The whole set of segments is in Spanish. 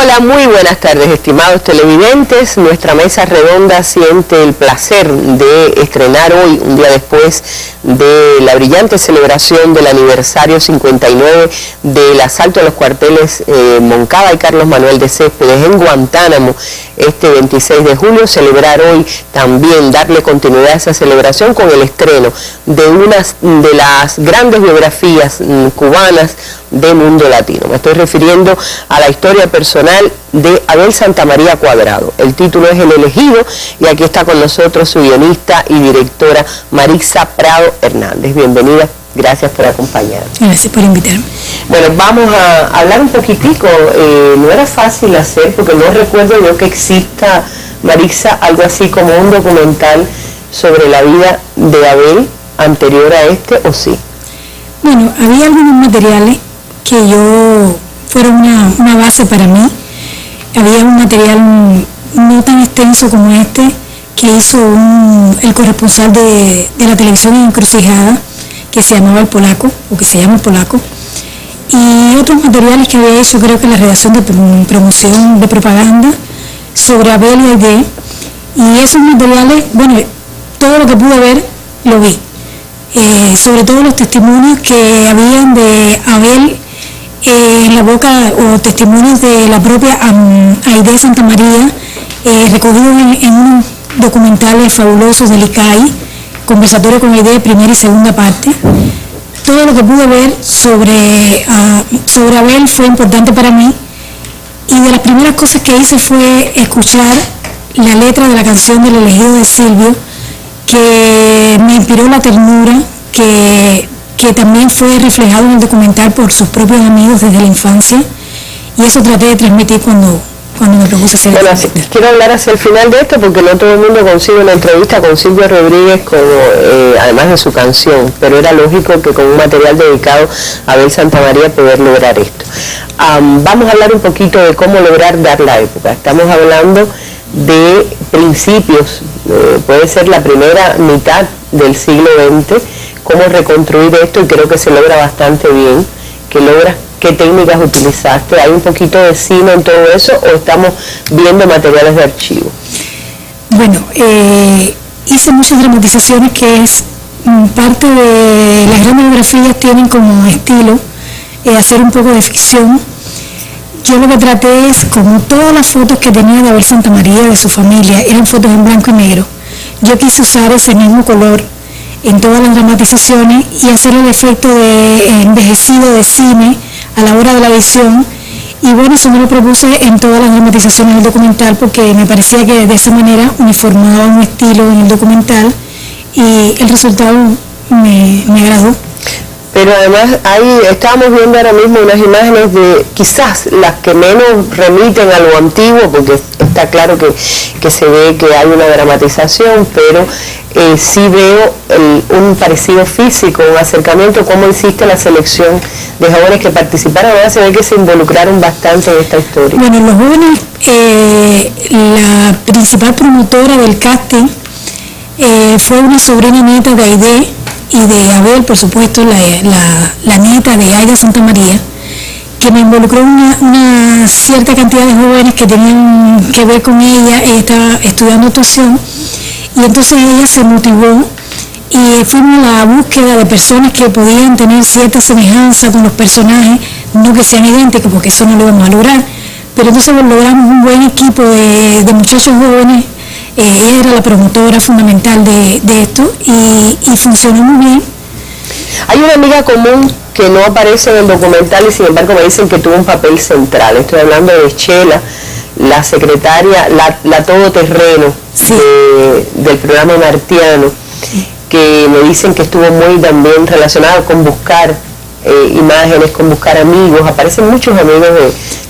Hola, muy buenas tardes, estimados televidentes. Nuestra mesa redonda siente el placer de estrenar hoy, un día después de la brillante celebración del aniversario 59 del asalto a los cuarteles Moncada y Carlos Manuel de Céspedes en Guantánamo, este 26 de julio, celebrar hoy también, darle continuidad a esa celebración con el estreno de una de las grandes biografías cubanas de mundo latino. Me estoy refiriendo a la historia personal de Abel Santamaría Cuadrado. El título es El Elegido y aquí está con nosotros su guionista y directora Marixa Prado Hernández. Bienvenida, gracias por acompañarnos. Gracias por invitarme. Bueno, vamos a hablar un poquitico, no era fácil hacer porque no recuerdo yo que exista, Marixa, algo así como un documental sobre la vida de Abel anterior a este, ¿o sí? Bueno, había algunos materiales que fueron una base para mí. Había un material no tan extenso como este que hizo el corresponsal de la televisión en Encrucijada, que se llamaba El Polaco, o que se llama El Polaco, y otros materiales que había hecho, creo que la redacción de promoción de propaganda sobre Abel y Aide, y esos materiales, bueno, todo lo que pude ver lo vi, sobre todo los testimonios que habían de Abel en la boca, o testimonios de la propia Aide Santamaría, recogidos en unos documentales fabulosos del ICAI, conversatorio con Aide, primera y segunda parte. Todo lo que pude ver sobre Abel fue importante para mí, y de las primeras cosas que hice fue escuchar la letra de la canción del Elegido de Silvio, que me inspiró la ternura, que también fue reflejado en el documental por sus propios amigos desde la infancia, y eso traté de transmitir cuando me propuse hacer el documental. Quiero hablar hacia el final de esto porque no todo el mundo consigue una entrevista con Silvio Rodríguez, además de su canción, pero era lógico que con un material dedicado a Abel Santamaría poder lograr esto. Vamos a hablar un poquito de cómo lograr dar la época. Estamos hablando de principios, puede ser la primera mitad del siglo XX, cómo reconstruir esto, y creo que se logra bastante bien. ¿Qué técnicas utilizaste? ¿Hay un poquito de cine en todo eso o estamos viendo materiales de archivo? Bueno, hice muchas dramatizaciones, que es parte de las grandes biografías, tienen como estilo hacer un poco de ficción. Yo lo que traté es, como todas las fotos que tenía de Abel Santamaría, de su familia, eran fotos en blanco y negro, yo quise usar ese mismo color en todas las dramatizaciones y hacer el efecto de envejecido de cine a la hora de la edición. Y bueno, eso me lo propuse en todas las dramatizaciones del documental, porque me parecía que de esa manera uniformaba un estilo en el documental y el resultado me agradó. Pero además ahí estábamos viendo ahora mismo unas imágenes de quizás las que menos remiten a lo antiguo, porque está claro que se ve que hay una dramatización, pero sí veo un parecido físico, un acercamiento. ¿Cómo hiciste la selección de jóvenes que participaron? Ahora se ve que se involucraron bastante en esta historia. Bueno, los jóvenes, la principal promotora del casting fue una sobrina nieta de Aide y de Abel, por supuesto, la nieta de Aida Santamaría, que me involucró una cierta cantidad de jóvenes que tenían que ver con ella. Ella estaba estudiando actuación, y entonces ella se motivó y fuimos a la búsqueda de personas que podían tener cierta semejanza con los personajes, no que sean idénticos, porque eso no lo vamos a lograr, pero entonces logramos un buen equipo de muchachos jóvenes. Ella era la promotora fundamental de esto y funcionó muy bien. Hay una amiga común que no aparece en el documental y sin embargo me dicen que tuvo un papel central. Estoy hablando de Chela, la secretaria, la todoterreno, sí, del programa Martiano, que me dicen que estuvo muy también relacionada con buscar imágenes, con buscar amigos. Aparecen muchos amigos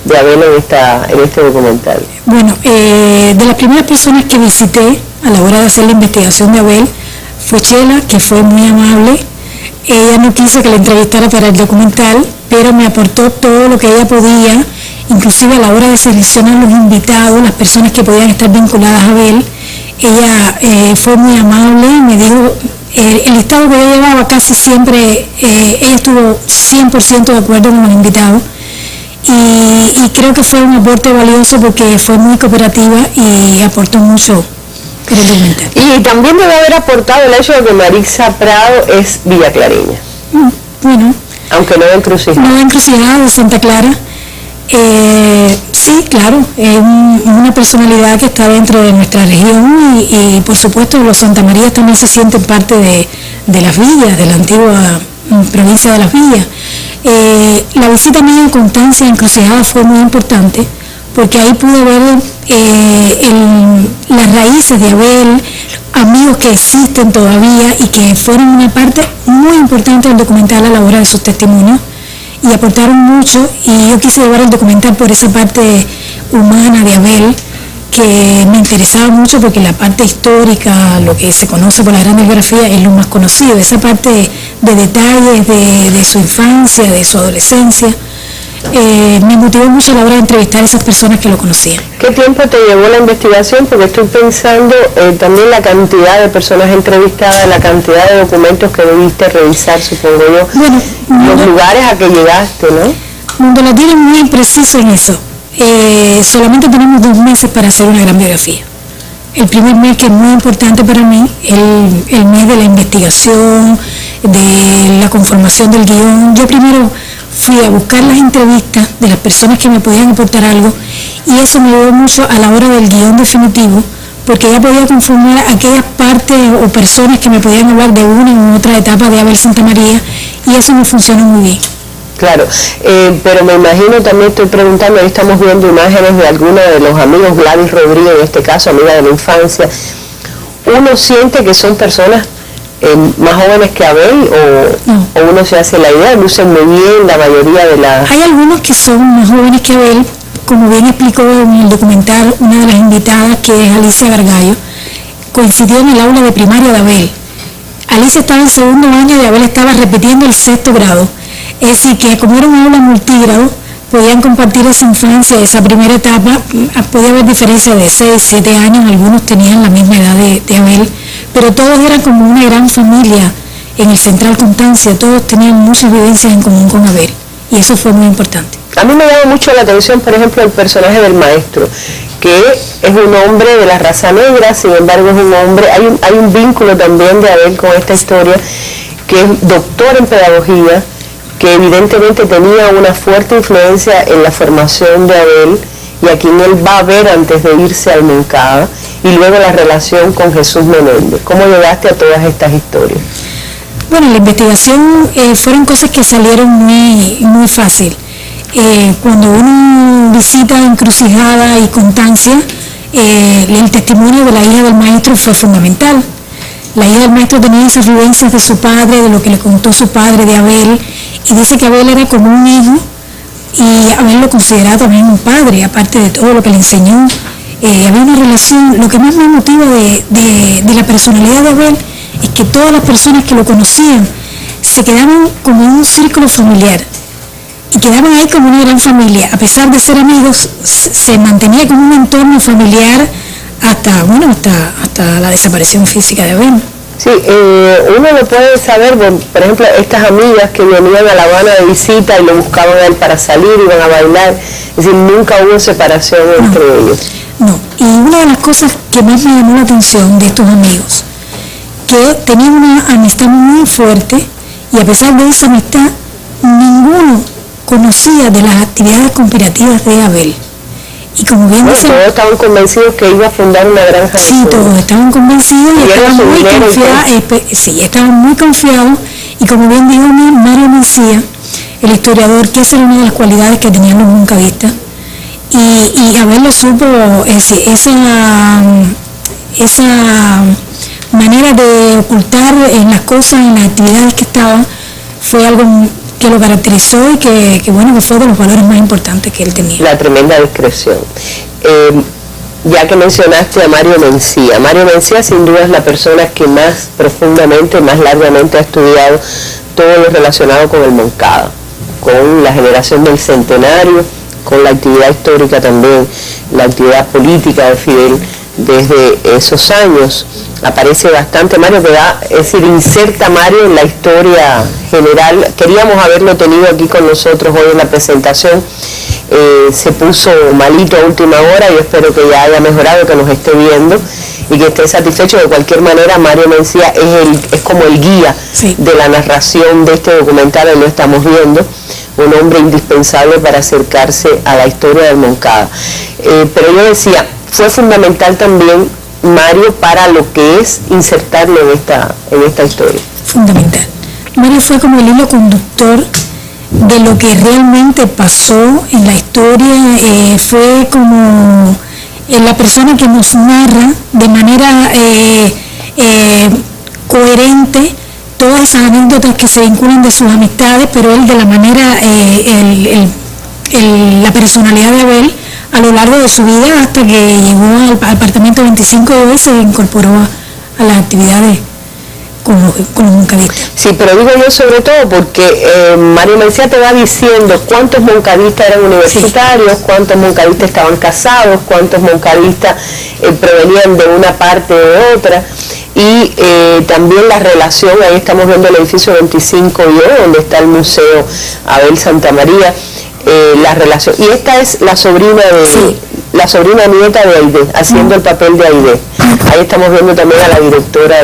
de Abel en este documental. Bueno, de las primeras personas que visité a la hora de hacer la investigación de Abel fue Chela, que fue muy amable. Ella no quiso que la entrevistara para el documental, pero me aportó todo lo que ella podía, inclusive a la hora de seleccionar los invitados, las personas que podían estar vinculadas a Abel. Ella fue muy amable, me dijo el listado que ella llevaba casi siempre, ella estuvo 100% de acuerdo con los invitados, y creo que fue un aporte valioso porque fue muy cooperativa y aportó mucho en el documental. Y también debe haber aportado el hecho de que Maritza Prado es villaclareña. Bueno. Aunque no de Encrucijada. No de Encrucijada, de Santa Clara. Sí, claro, es una personalidad que está dentro de nuestra región y por supuesto los Santa Marías también se sienten parte de las villas, de la antigua provincia de las villas. La visita mía a Constancia Encrucijada fue muy importante porque ahí pude ver las raíces de Abel, amigos que existen todavía y que fueron una parte muy importante del documental a la hora de sus testimonios y aportaron mucho, y yo quise llevar el documental por esa parte humana de Abel que me interesaba mucho porque la parte histórica, lo que se conoce por la gran biografía, es lo más conocido, esa parte de detalles de su infancia, de su adolescencia. Me motivó mucho a la hora de entrevistar a esas personas que lo conocían. ¿Qué tiempo te llevó la investigación? Porque estoy pensando también la cantidad de personas entrevistadas, la cantidad de documentos que debiste revisar, supongo yo. Bueno, los lugares a que llegaste, ¿no? Mundo Latino es muy preciso en eso. Solamente tenemos 2 meses para hacer una gran biografía. El primer mes, que es muy importante para mí, el mes de la investigación, de la conformación del guión. Yo primero fui a buscar las entrevistas de las personas que me podían aportar algo y eso me ayudó mucho a la hora del guión definitivo porque ya podía conformar aquellas partes o personas que me podían hablar de una u otra etapa de Abel Santamaría y eso me funcionó muy bien. Claro, pero me imagino, también estoy preguntando, ahí estamos viendo imágenes de algunos de los amigos, Gladys Rodríguez en este caso, amiga de la infancia. ¿Uno siente que son personas más jóvenes que Abel o uno se hace la idea? Lucen muy bien la mayoría de las... Hay algunos que son más jóvenes que Abel, como bien explicó en el documental una de las invitadas, que es Alicia Gargallo, coincidió en el aula de primaria de Abel. Alicia estaba en segundo año y Abel estaba repitiendo el 6º grado. Es decir, que como era un aula multigrado, podían compartir esa infancia, esa primera etapa. Podía haber diferencia de 6, 7 años, algunos tenían la misma edad de Abel, pero todos eran como una gran familia en el Central Constancia, todos tenían muchas vivencias en común con Abel, y eso fue muy importante. A mí me llama mucho la atención, por ejemplo, el personaje del maestro, que es un hombre de la raza negra, sin embargo es un hombre, hay un vínculo también de Abel con esta historia, que es doctor en pedagogía, que evidentemente tenía una fuerte influencia en la formación de Abel y a quien él va a ver antes de irse al Moncada, y luego la relación con Jesús Menéndez. ¿Cómo llegaste a todas estas historias? Bueno, la investigación fueron cosas que salieron muy fácil. Cuando uno visita Encrucijada y Constancia, el testimonio de la hija del maestro fue fundamental. La hija del maestro tenía esas vivencias de su padre, de lo que le contó su padre de Abel, y dice que Abel era como un hijo y Abel lo consideraba también un padre, aparte de todo lo que le enseñó. Había una relación. Lo que más me motiva de la personalidad de Abel es que todas las personas que lo conocían se quedaban como en un círculo familiar y quedaban ahí como una gran familia. A pesar de ser amigos, se mantenía como un entorno familiar hasta la desaparición física de Abel. Sí, uno lo puede saber, por ejemplo, estas amigas que venían a La Habana de visita y lo buscaban a él para salir, iban a bailar, es decir, nunca hubo separación entre ellos. No, y una de las cosas que más me llamó la atención de estos amigos, que tenían una amistad muy fuerte, y a pesar de esa amistad, ninguno conocía de las actividades conspirativas de Abel. Y como bien dicen, todos estaban convencidos que iba a fundar una granja. Sí, todos estaban convencidos y estaban muy confiados, y como bien dijo Mario Mencía, el historiador, que esa era una de las cualidades que tenían los moncadistas, y Abel lo supo, esa manera de ocultar en las cosas, en las actividades que estaban, fue algo que lo caracterizó y que fue de los valores más importantes que él tenía. La tremenda discreción. Ya que mencionaste a Mario Mencía sin duda es la persona que más profundamente, más largamente ha estudiado todo lo relacionado con el Moncada, con la generación del centenario, con la actividad histórica también, la actividad política de Fidel desde esos años. Aparece bastante Mario, es decir, inserta Mario en la historia general. Queríamos haberlo tenido aquí con nosotros hoy en la presentación. se puso malito a última hora. Yo espero que ya haya mejorado, que nos esté viendo y que esté satisfecho. De cualquier manera, Mario Mencía es como el guía de la narración de este documental, y lo estamos viendo, un hombre indispensable para acercarse a la historia del Moncada. Pero yo decía, fue fundamental también, Mario, para lo que es insertarlo en esta historia. Fundamental. Mario fue como el hilo conductor de lo que realmente pasó en la historia, fue como la persona que nos narra de manera coherente todas esas anécdotas que se vinculan de sus amistades, pero él de la manera, la personalidad de Abel a lo largo de su vida hasta que llegó al apartamento 25 y hoy se incorporó a las actividades con los moncadistas. Sí, pero digo yo sobre todo porque Mario Mencía te va diciendo cuántos moncadistas eran universitarios, cuántos moncadistas estaban casados, cuántos moncadistas provenían de una parte o de otra, y también la relación. Ahí estamos viendo el edificio 25 y donde está el Museo Abel Santamaría, la relación, y esta es la sobrina de la sobrina nieta de Aide, haciendo el papel de Aide. Ahí estamos viendo también a la directora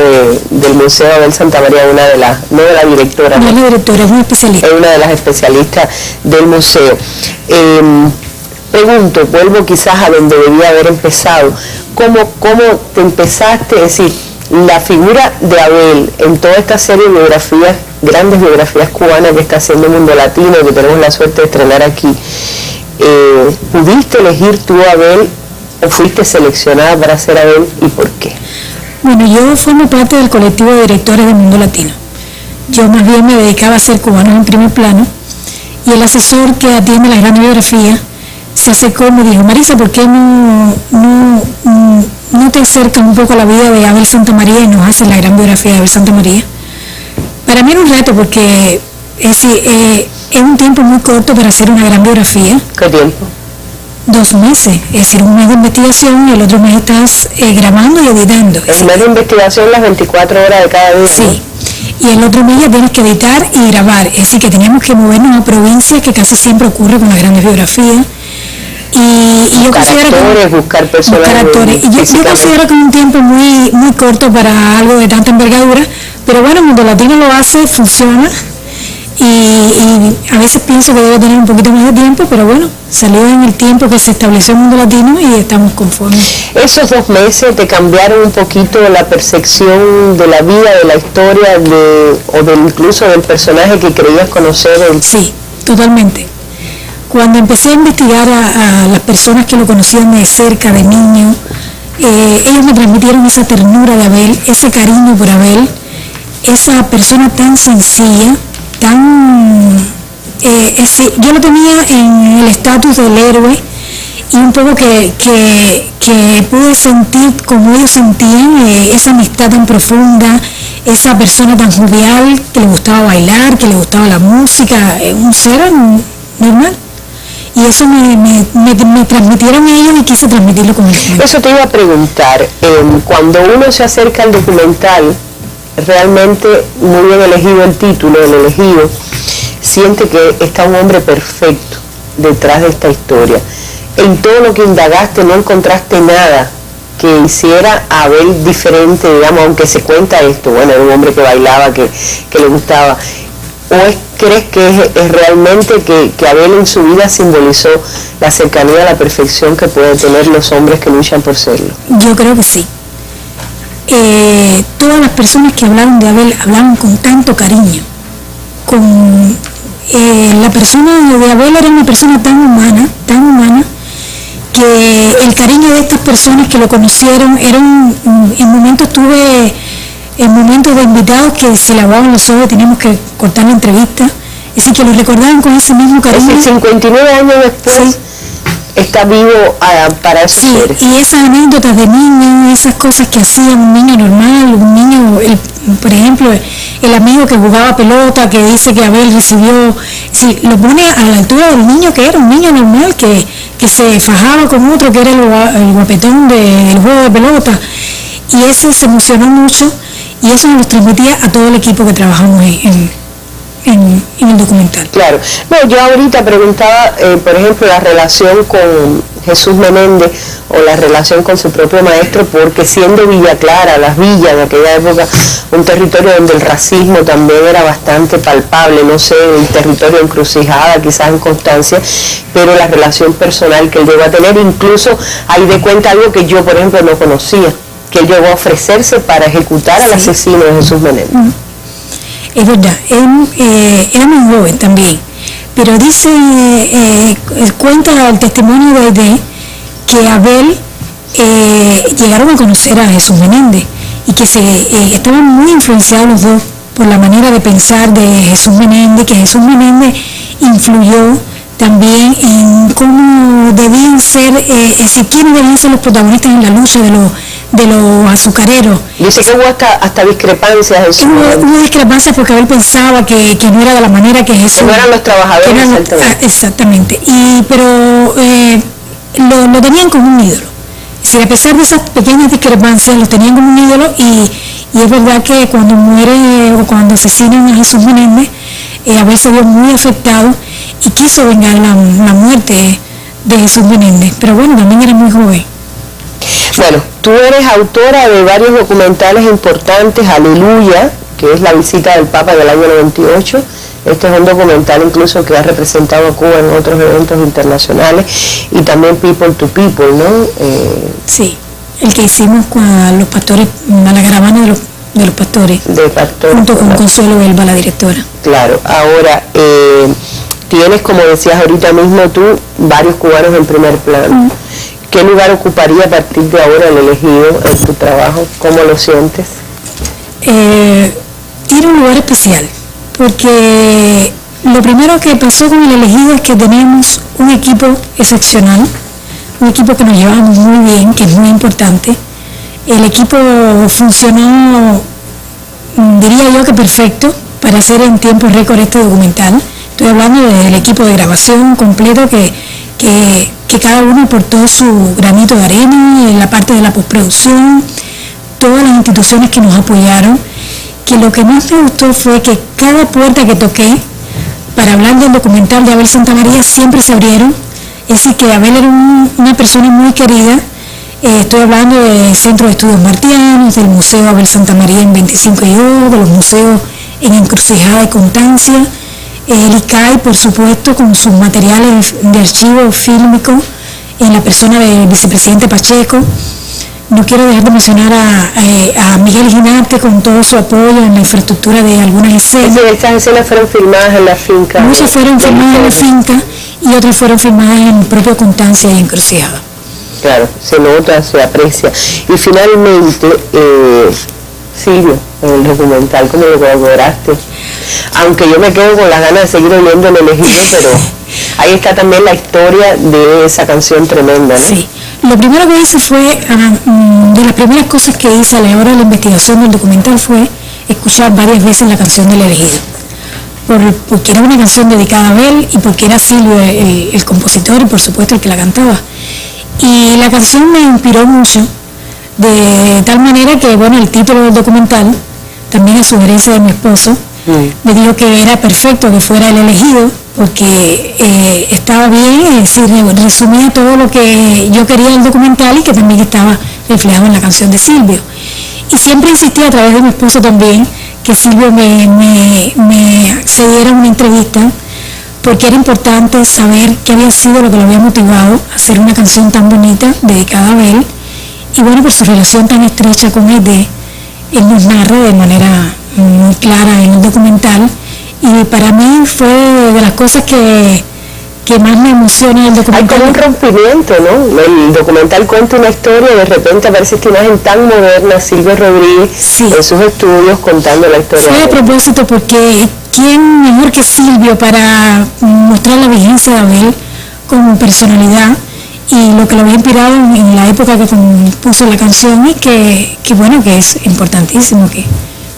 del Museo Abel Santamaría, una de las, no de la directora, no, la directora es una especialista, es una de las especialistas del museo. Pregunto, vuelvo quizás a donde debía haber empezado, ¿cómo te empezaste? Es decir, la figura de Abel en toda esta serie de biografías, grandes biografías cubanas que está haciendo Mundo Latino, que tenemos la suerte de estrenar aquí, ¿pudiste elegir tú a Abel o fuiste seleccionada para ser Abel, y por qué? Bueno, yo formo parte del colectivo de directores de Mundo Latino. Yo más bien me dedicaba a hacer cubanos en primer plano, y el asesor que atiende la gran biografía se acercó y me dijo: Marisa, ¿por qué no te acercas un poco a la vida de Abel Santamaría y nos haces la gran biografía de Abel Santamaría? Para mí era un reto porque es un tiempo muy corto para hacer una gran biografía. ¿Qué tiempo? 2 meses, es decir, un mes de investigación y el otro mes estás grabando y editando. El mes de investigación, las 24 horas de cada día. Sí, y el otro mes ya tienes que editar y grabar, es decir, que teníamos que movernos a provincias, que casi siempre ocurre con las grandes biografías. Y yo considero buscar actores. Y yo considero que es un tiempo muy, muy corto para algo de tanta envergadura, pero bueno, Mundo Latino lo hace, funciona, y a veces pienso que debe tener un poquito más de tiempo, pero bueno, salió en el tiempo que se estableció el Mundo Latino y estamos conformes. ¿Esos 2 meses te cambiaron un poquito la percepción de la vida, de la historia, incluso del personaje que creías conocer? Sí, totalmente. Cuando empecé a investigar a las personas que lo conocían de cerca, de niño, ellos me transmitieron esa ternura de Abel, ese cariño por Abel, esa persona tan sencilla, yo lo tenía en el estatus del héroe, y un poco que pude sentir como ellos sentían, esa amistad tan profunda, esa persona tan jovial, que le gustaba bailar, que le gustaba la música, un ser normal. Y eso me transmitieron ellos y quise transmitirlo con ellos. Eso te iba a preguntar, cuando uno se acerca al documental, realmente muy bien elegido el título, el elegido, siente que está un hombre perfecto detrás de esta historia. En todo lo que indagaste no encontraste nada que hiciera a Abel diferente, digamos, aunque se cuenta esto, bueno, era un hombre que bailaba, que le gustaba. ¿O crees que es realmente que Abel en su vida simbolizó la cercanía a la perfección que pueden tener los hombres que luchan por serlo? Yo creo que sí. Todas las personas que hablaron de Abel hablaban con tanto cariño. La persona de Abel era una persona tan humana, que el cariño de estas personas que lo conocieron, en momentos tuve... En momentos de invitados que se lavaban los ojos, teníamos que cortar la entrevista, es decir, que lo recordaban con ese mismo cariño. Es decir, 59 años después está vivo para esos seres. Y esas anécdotas de niño, esas cosas que hacía un niño normal, por ejemplo, el amigo que jugaba pelota, que dice que Abel recibió, lo pone a la altura del niño, que era un niño normal, que se fajaba con otro, que era el guapetón del juego de pelota, y ese se emocionó mucho. Y eso nos transmitía a todo el equipo que trabajamos en en el documental. Claro. No, yo ahorita preguntaba, por ejemplo, la relación con Jesús Menéndez o la relación con su propio maestro, porque siendo Villa Clara, las villas de aquella época, un territorio donde el racismo también era bastante palpable, no sé, el territorio Encrucijada, quizás en Constancia, pero la relación personal que él llegó a tener, incluso ahí de cuenta algo que yo, por ejemplo, no conocía, que él llegó a ofrecerse para ejecutar al asesino de Jesús Menéndez. Es verdad, él era muy joven también, pero dice, cuenta el testimonio de Aide que Abel llegaron a conocer a Jesús Menéndez y que estaban muy influenciados los dos por la manera de pensar de Jesús Menéndez, que Jesús Menéndez influyó también en cómo debían ser, quiénes debían ser los protagonistas en la lucha de los azucareros. Dice que hubo hasta discrepancias. Hubo discrepancias porque Abel pensaba que no era de la manera que Jesús... Que no eran los trabajadores. Exactamente. Pero lo tenían como un ídolo. Si a pesar de esas pequeñas discrepancias, los tenían como un ídolo y es verdad que cuando muere o cuando asesinan a Jesús Menéndez, Abel se vio muy afectado y quiso vengar la muerte de Jesús Menéndez. Pero bueno, también era muy joven. Bueno, tú eres autora de varios documentales importantes, Aleluya, que es la visita del Papa del año 98. Este es un documental incluso que ha representado a Cuba en otros eventos internacionales, y también People to People, ¿no? Sí, el que hicimos con los pastores, a la caravana de los pastores, junto con Consuelo Elba, la directora. Claro, ahora tienes, como decías ahorita mismo tú, varios cubanos en primer plano. ¿Qué lugar ocuparía a partir de ahora el elegido en tu trabajo? ¿Cómo lo sientes? Tiene un lugar especial, porque lo primero que pasó con el elegido es que tenemos un equipo excepcional, un equipo que nos llevamos muy bien, que es muy importante. El equipo funcionó, diría yo que perfecto, para hacer en tiempo récord este documental. Estoy hablando del equipo de grabación completo que cada uno aportó su granito de arena en la parte de la postproducción, todas las instituciones que nos apoyaron, que lo que más me gustó fue que cada puerta que toqué para hablar del documental de Abel Santamaría siempre se abrieron. Es decir, que Abel era una persona muy querida. Estoy hablando del Centro de Estudios Martianos, del Museo Abel Santamaría en 25 y O, de los museos en Encrucijada y Constancia, el ICAI, por supuesto, con sus materiales de archivo fílmico, en la persona del vicepresidente Pacheco. No quiero dejar de mencionar a Miguel Ginarte con todo su apoyo en la infraestructura de algunas escenas. Sí, estas escenas fueron filmadas en la finca. Muchas fueron filmadas en la finca y otras fueron filmadas en propio Constancia y Encrucijada. Claro, se nota, se aprecia. Y finalmente, Silvio, en el documental, ¿cómo lo colaboraste? Aunque yo me quedo con las ganas de seguir oyendo el elegido, pero ahí está también la historia de esa canción tremenda, ¿no? Sí. Lo primero que hice fue, de las primeras cosas que hice a la hora de la investigación del documental fue escuchar varias veces la canción del elegido. Porque era una canción dedicada a Abel y porque era Silvio el compositor y por supuesto el que la cantaba. Y la canción me inspiró mucho, de tal manera que, bueno, el título del documental, también a sugerencia de mi esposo, me dijo que era perfecto que fuera el elegido, porque estaba bien, es decir, resumía todo lo que yo quería del documental y que también estaba reflejado en la canción de Silvio. Y siempre insistí a través de mi esposo también que Silvio me cediera una entrevista, porque era importante saber qué había sido lo que lo había motivado a hacer una canción tan bonita dedicada a Abel. Y bueno, por su relación tan estrecha con Aide, él nos narra de manera muy clara en el documental, y para mí fue de las cosas que más me emociona del documental. Hay como un rompimiento, ¿no? El documental cuenta una historia y de repente aparece esta imagen tan moderna, Silvio Rodríguez, en sus estudios contando la historia. Fue a propósito porque ¿quién mejor que Silvio para mostrar la vigencia de Abel como personalidad y lo que lo había inspirado en la época que compuso la canción, y que bueno, que es importantísimo que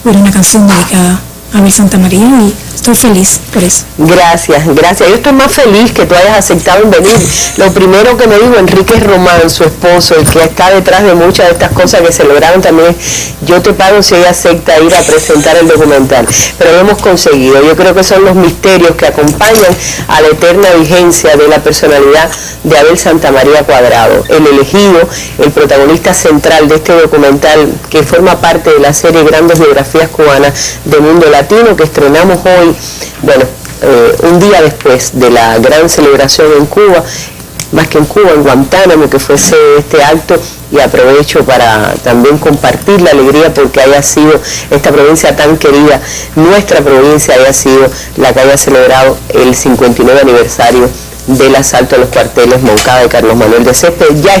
hubiera una canción dedicada a Abel Santamaría, y estoy feliz por eso. Gracias. Yo estoy más feliz que tú hayas aceptado en venir. Lo primero que me dijo Enrique Román, su esposo, el que está detrás de muchas de estas cosas que se lograron también, yo te pago si ella acepta ir a presentar el documental. Pero lo hemos conseguido. Yo creo que son los misterios que acompañan a la eterna vigencia de la personalidad de Abel Santamaría Cuadrado, el elegido, el protagonista central de este documental que forma parte de la serie Grandes Biografías Cubanas de Mundo Latino, que estrenamos hoy, bueno, un día después de la gran celebración en Cuba, más que en Cuba, en Guantánamo, que fuese este acto, y aprovecho para también compartir la alegría porque haya sido esta provincia tan querida, nuestra provincia haya sido la que haya celebrado el 59 aniversario del asalto a los cuarteles Moncada de Carlos Manuel de Céspedes. Ya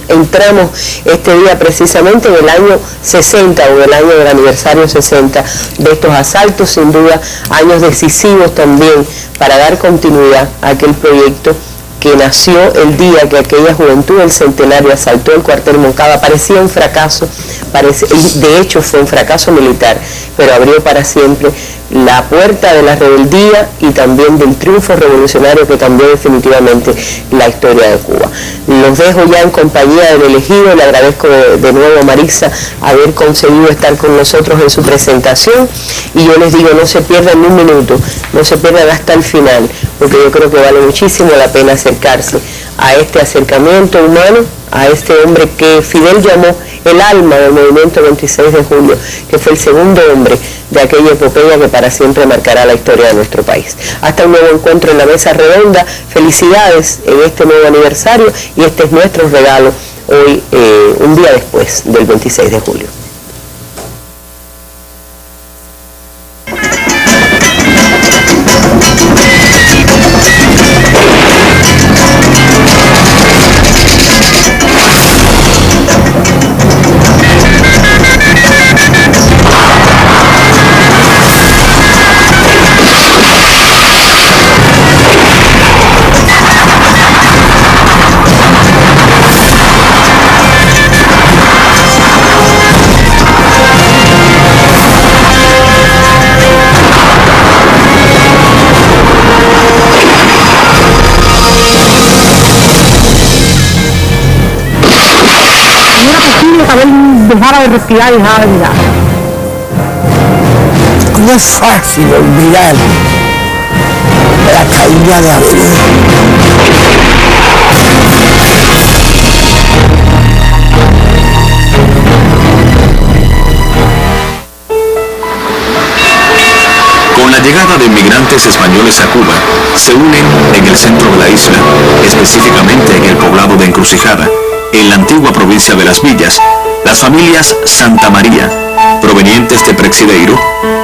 entramos este día precisamente en el año 60 o el año del aniversario 60 de estos asaltos, sin duda años decisivos también para dar continuidad a aquel proyecto que nació el día que aquella juventud del centenario asaltó el cuartel Moncada. Parecía un fracaso, de hecho fue un fracaso militar, pero abrió para siempre la puerta de la rebeldía y también del triunfo revolucionario que cambió definitivamente la historia de Cuba. Los dejo ya en compañía del elegido, le agradezco de nuevo a Marisa haber conseguido estar con nosotros en su presentación, y yo les digo, no se pierdan ni un minuto, no se pierdan hasta el final, porque yo creo que vale muchísimo la pena acercarse a este acercamiento humano, a este hombre que Fidel llamó el alma del movimiento 26 de julio, que fue el segundo hombre de aquella epopeya que para siempre marcará la historia de nuestro país. Hasta un nuevo encuentro en la mesa redonda. Felicidades en este nuevo aniversario, y este es nuestro regalo hoy, un día después del 26 de julio. Dejara de respirar y dejara de mirar. No es fácil olvidar la caída de Abel. Con la llegada de inmigrantes españoles a Cuba, se unen en el centro de la isla, específicamente en el poblado de Encrucijada, en la antigua provincia de Las Villas, las familias Santamaría, provenientes de Prexideiro,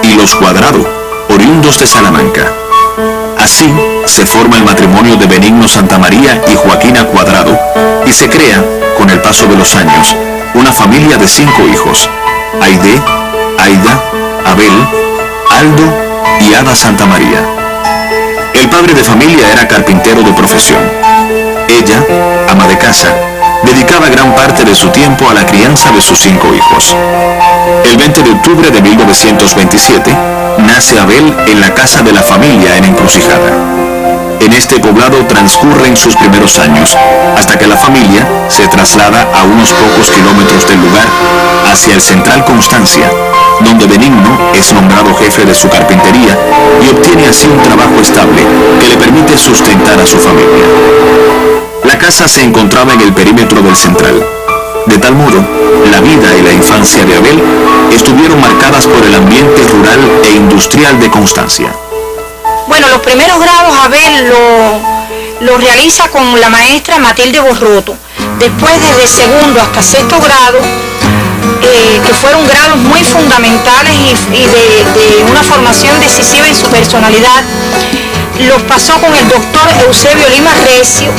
y los Cuadrado, oriundos de Salamanca. Así se forma el matrimonio de Benigno Santamaría y Joaquina Cuadrado, y se crea, con el paso de los años, una familia de 5 hijos: Aide, Aida, Abel, Aldo y Ada Santamaría. El padre de familia era carpintero de profesión. Ella, ama de casa, dedicaba gran parte de su tiempo a la crianza de sus 5 hijos. El 20 de octubre de 1927 nace Abel en la casa de la familia en Encrucijada. En este poblado transcurren sus primeros años, hasta que la familia se traslada a unos pocos kilómetros del lugar, hacia el Central Constancia, donde Benigno es nombrado jefe de su carpintería y obtiene así un trabajo estable que le permite sustentar a su familia. La casa se encontraba en el perímetro del Central. De tal modo, la vida y la infancia de Abel estuvieron marcadas por el ambiente rural e industrial de Constancia. Bueno, los primeros grados Abel lo realiza con la maestra Matilde Borroto. Después, desde segundo hasta sexto grado, que fueron grados muy fundamentales y de una formación decisiva en su personalidad, los pasó con el doctor Eusebio Lima Recio,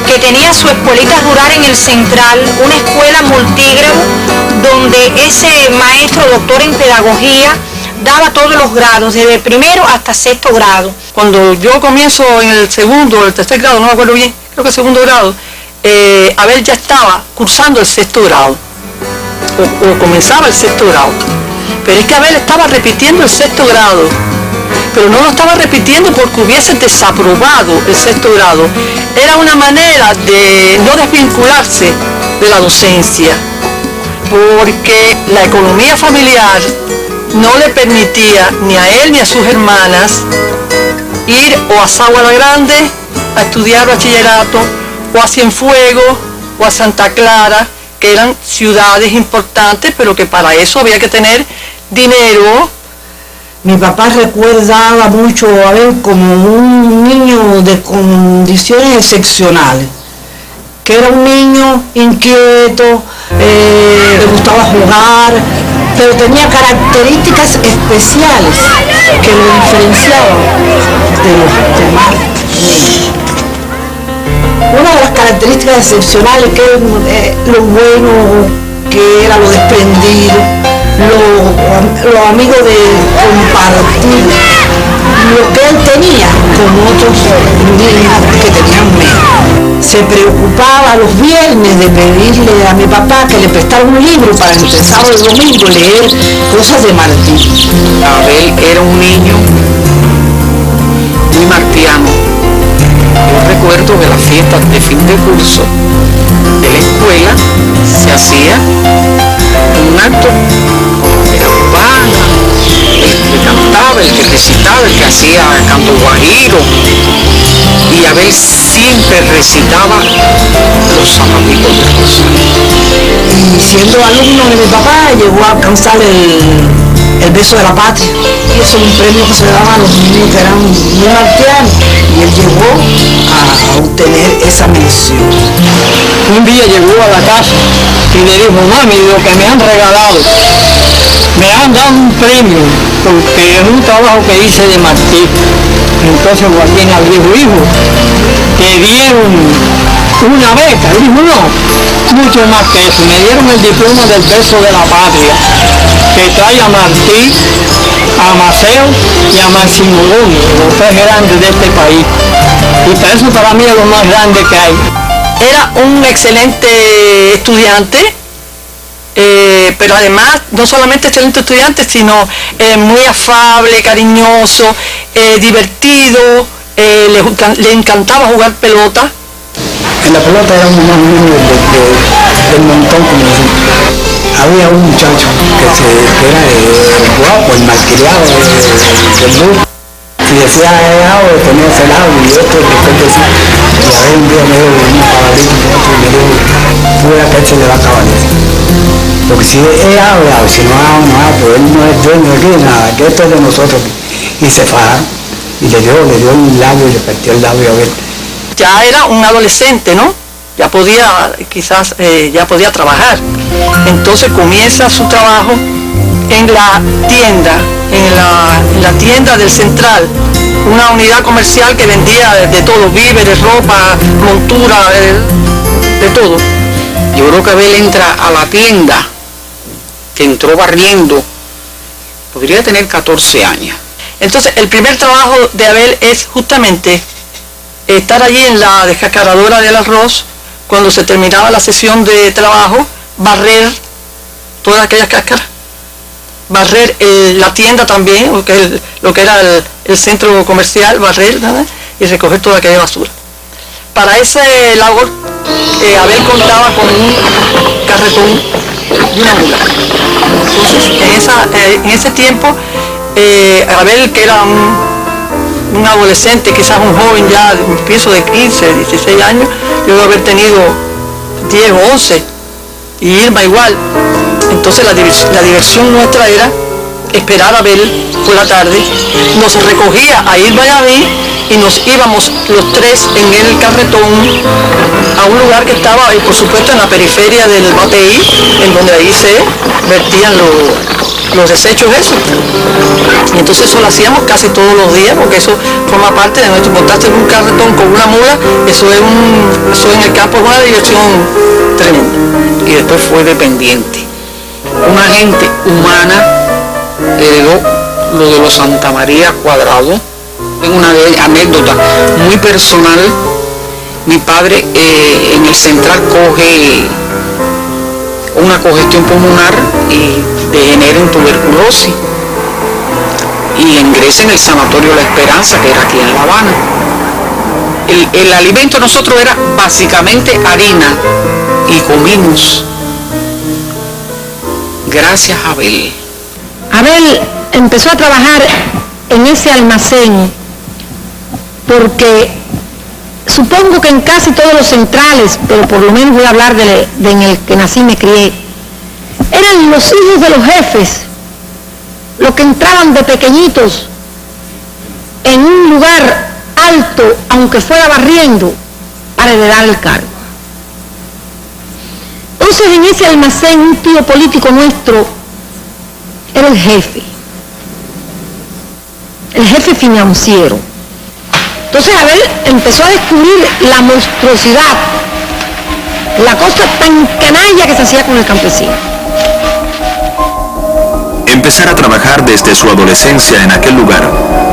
que tenía su escuelita rural en el Central, una escuela multigrado, donde ese maestro doctor en pedagogía daba todos los grados, desde primero hasta sexto grado. Cuando yo comienzo en el segundo o el tercer grado, no me acuerdo bien, creo que el segundo grado, Abel ya estaba cursando el sexto grado, o comenzaba el sexto grado. Pero es que Abel estaba repitiendo el sexto grado, pero no lo estaba repitiendo porque hubiese desaprobado el sexto grado. Era una manera de no desvincularse de la docencia, porque la economía familiar no le permitía ni a él ni a sus hermanas ir o a Sagua la Grande a estudiar bachillerato, o a Cienfuegos, o a Santa Clara, que eran ciudades importantes, pero que para eso había que tener dinero. Mi papá recordaba mucho a Abel como un niño de condiciones excepcionales, que era un niño inquieto, le gustaba jugar, pero tenía características especiales que lo diferenciaban de los demás niños. Una de las características excepcionales que lo bueno que era, lo desprendido, lo amigo de compartir, lo que él tenía con otros niños que tenían menos. Se preocupaba los viernes de pedirle a mi papá que le prestara un libro para el sábado y domingo leer cosas de Martí. Abel era un niño muy martiano. Yo recuerdo que las fiestas de fin de curso de la escuela se hacía un acto de campana, el que cantaba, el que recitaba, el que hacía canto guajiro, y Abel siempre recitaba los zapaticos de Rosario. Y siendo alumno de mi papá llegó a alcanzar el beso de la patria, y eso es un premio que se le daba a los niños que eran muy martianos, y él llegó a obtener esa mención. Un día llegó a la casa y le dijo: mami, lo que me han regalado, me han dado un premio porque es un trabajo que hice de Martí. Entonces Joaquín le dijo: hijo, te dieron una beca. Y dijo: no, mucho más que eso, me dieron el diploma del beso de la patria, que trae a Martí, a Maceo y a Máximo Gómez, los tres grandes de este país. Y eso para mí es lo más grande que hay. Era un excelente estudiante, pero además no solamente excelente estudiante, sino muy afable, cariñoso, divertido, le encantaba jugar pelota. En la pelota era uno más niño del montón, como decimos. Había un muchacho que era guapo, el malcriado del grupo. Y decía, tenía ese lado y otro, después decía, y a ver un día me dio un cabalito y otro, y me dijo, fuera que él se le va a acabar eso. Porque si es hablado, si no ha nada, pues él no es dueño de aquí, nada, que esto es de nosotros. Y se fajaron, y le dio un labio y le partió el labio a ver. Ya era un adolescente, ¿no? Ya podía, quizás, ya podía trabajar. Entonces comienza su trabajo en la tienda, en la tienda del Central, una unidad comercial que vendía de todo, víveres, ropa, montura, de todo. Yo creo que Abel entra a la tienda, que entró barriendo, podría tener 14 años. Entonces el primer trabajo de Abel es justamente estar allí en la descascaradora del arroz, cuando se terminaba la sesión de trabajo, barrer todas aquellas cáscaras, barrer la tienda también, lo que era el centro comercial, barrer, ¿verdad? Y recoger toda aquella basura. Para ese labor, Abel contaba con un carretón y una mula. Entonces, en ese tiempo, Abel, que era un adolescente, quizás un joven ya, pienso de 15, 16 años, yo debo haber tenido 10 o 11, y Irma igual. Entonces la diversión nuestra era esperar a Abel por la tarde, nos recogía a Irma y a mí, y nos íbamos los tres en el carretón a un lugar que estaba, por supuesto, en la periferia del Bateí, en donde ahí se vertían los desechos esos. Y entonces eso lo hacíamos casi todos los días, porque eso forma parte de nuestro montaje en un carretón con una mula. Eso en el campo es una diversión tremenda. Y después fue dependiente. Una gente humana heredó lo de los Santa María Cuadrado. En una anécdota muy personal, mi padre en el Central coge una congestión pulmonar y degenera en tuberculosis. y ingresa en el Sanatorio La Esperanza, que era aquí en La Habana. El alimento de nosotros era básicamente harina y comimos. Gracias a Abel. Abel empezó a trabajar en ese almacén porque supongo que en casi todos los centrales, pero por lo menos voy a hablar de en el que nací y me crié, eran los hijos de los jefes los que entraban de pequeñitos en un lugar alto, aunque fuera barriendo, para heredar el cargo. Entonces en ese almacén un tío político nuestro era el jefe financiero. Entonces Abel empezó a descubrir la monstruosidad, la cosa tan canalla que se hacía con el campesino. Empezar a trabajar desde su adolescencia en aquel lugar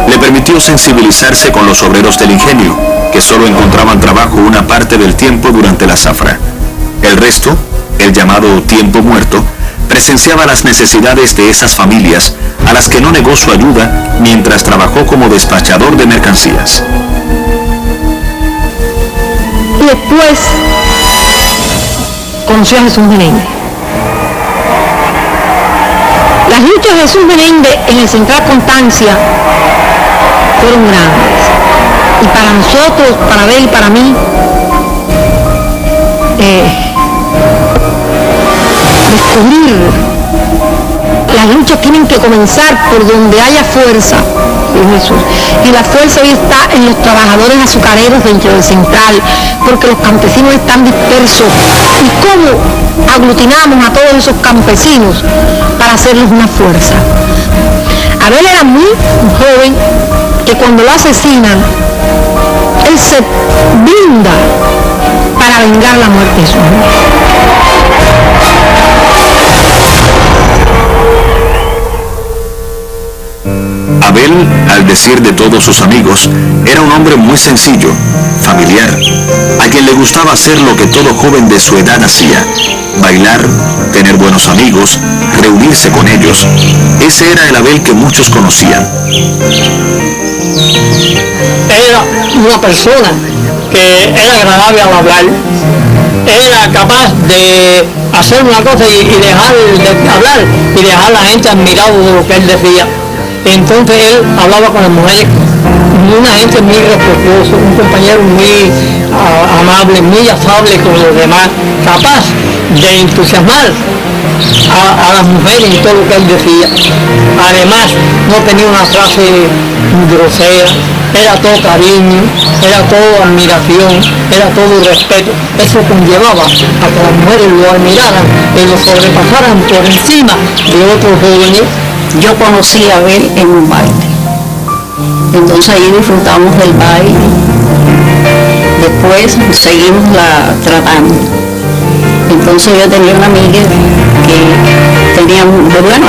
le permitió sensibilizarse con los obreros del ingenio, que solo encontraban trabajo una parte del tiempo durante la zafra. El resto, el llamado tiempo muerto, presenciaba las necesidades de esas familias a las que no negó su ayuda mientras trabajó como despachador de mercancías. Y después conoció a Jesús Menéndez. Las luchas de Jesús Menéndez en el Central Constancia fueron grandes. Y para nosotros, para Abel y para mí, descubrir las luchas tienen que comenzar por donde haya fuerza, dijo Jesús. Y la fuerza hoy está en los trabajadores azucareros dentro del Central, porque los campesinos están dispersos. ¿Y cómo aglutinamos a todos esos campesinos para hacerles una fuerza? Abel era muy joven, que cuando lo asesinan, él se blinda para vengar la muerte de su hijo. Abel, al decir de todos sus amigos, era un hombre muy sencillo, familiar, a quien le gustaba hacer lo que todo joven de su edad hacía: bailar, tener buenos amigos, reunirse con ellos. Ese era el Abel que muchos conocían. Era una persona que era agradable al hablar, era capaz de hacer una cosa y dejar de hablar y dejar a la gente admirado de lo que él decía. Entonces él hablaba con las mujeres, una gente muy respetuosa, un compañero muy amable, muy afable con los demás, capaz de entusiasmar a las mujeres en todo lo que él decía. Además, no tenía una frase grosera, era todo cariño, era todo admiración, era todo respeto. Eso conllevaba a que las mujeres lo admiraran y lo sobrepasaran por encima de otros jóvenes. Yo conocí a Abel en un baile, entonces ahí disfrutamos del baile, después seguimos tratando. Entonces yo tenía una amiga que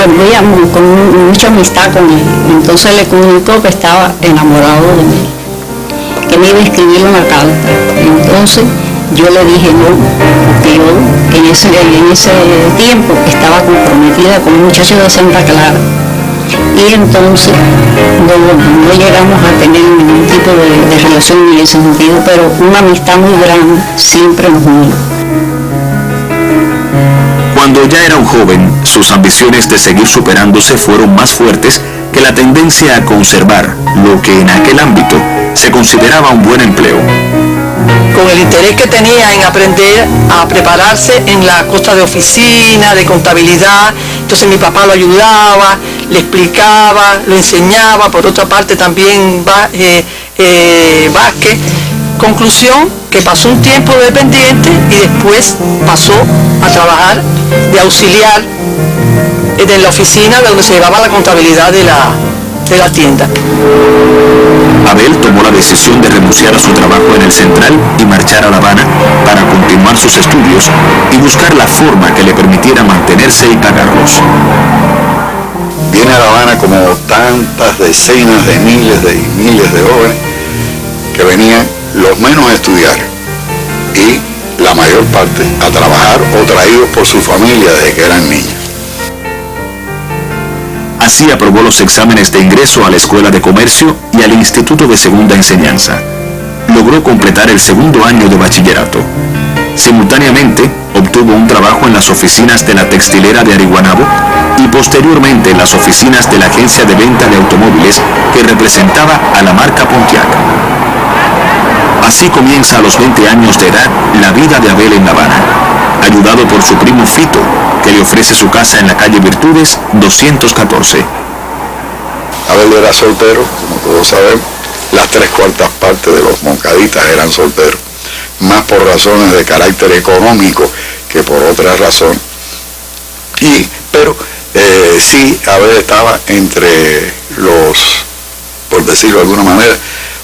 vivíamos con mucha amistad con él, entonces le comunicó que estaba enamorado de mí, que me iba a escribir una carta. Entonces yo le dije no, porque yo en ese tiempo estaba comprometida con un muchacho de Santa Clara. Y entonces no llegamos a tener ningún tipo de relación en ese sentido, pero una amistad muy grande siempre nos unió. Cuando ya era un joven, sus ambiciones de seguir superándose fueron más fuertes que la tendencia a conservar lo que en aquel ámbito se consideraba un buen empleo. Con el interés que tenía en aprender a prepararse en la cosa de oficina, de contabilidad, entonces mi papá lo ayudaba, le explicaba, lo enseñaba, por otra parte también Vázquez. Conclusión, que pasó un tiempo dependiente y después pasó a trabajar de auxiliar en la oficina donde se llevaba la contabilidad de la tienda. Abel tomó la decisión de renunciar a su trabajo en el Central y marchar a La Habana para continuar sus estudios y buscar la forma que le permitiera mantenerse y pagarlos. Viene a La Habana como tantas decenas de miles de jóvenes que venían, los menos a estudiar y la mayor parte a trabajar o traídos por su familia desde que eran niños. Así aprobó los exámenes de ingreso a la Escuela de Comercio y al Instituto de Segunda Enseñanza. Logró completar el segundo año de bachillerato. Simultáneamente, obtuvo un trabajo en las oficinas de la textilera de Ariguanabo y posteriormente en las oficinas de la agencia de venta de automóviles que representaba a la marca Pontiac. Así comienza a los 20 años de edad la vida de Abel en La Habana, ayudado por su primo Fito, que le ofrece su casa en la calle Virtudes 214. Abel era soltero, como todos sabemos. Las 3/4 partes de los moncaditas eran solteros, más por razones de carácter económico que por otras razones. Pero sí, Abel estaba entre los, por decirlo de alguna manera,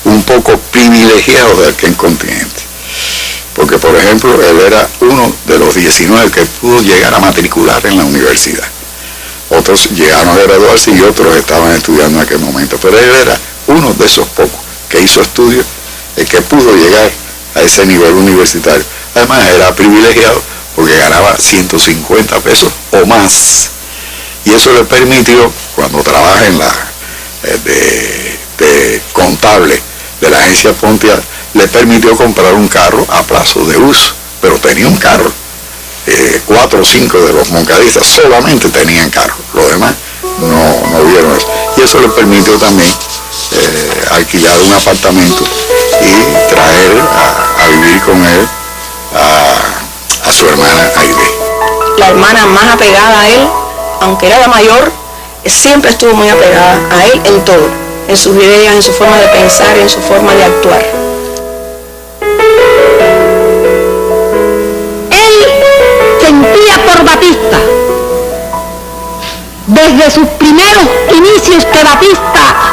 un poco privilegiados de aquel continente. Porque, por ejemplo, él era uno de los 19 que pudo llegar a matricular en la universidad. Otros llegaron a graduarse y otros estaban estudiando en aquel momento. Pero él era uno de esos pocos que hizo estudios, el que pudo llegar a ese nivel universitario. Además, era privilegiado porque ganaba 150 pesos o más. Y eso le permitió, cuando trabaja en la de contable de la agencia Pontiac, le permitió comprar un carro a plazo de uso, pero tenía un carro. 4 o 5 de los moncadistas solamente tenían carro, los demás no vieron eso. Y eso le permitió también alquilar un apartamento y traer a vivir con él a su hermana Aide. La hermana más apegada a él, aunque era la mayor, siempre estuvo muy apegada a él en todo, en sus ideas, en su forma de pensar, en su forma de actuar. Sentía por Batista. Desde sus primeros inicios que Batista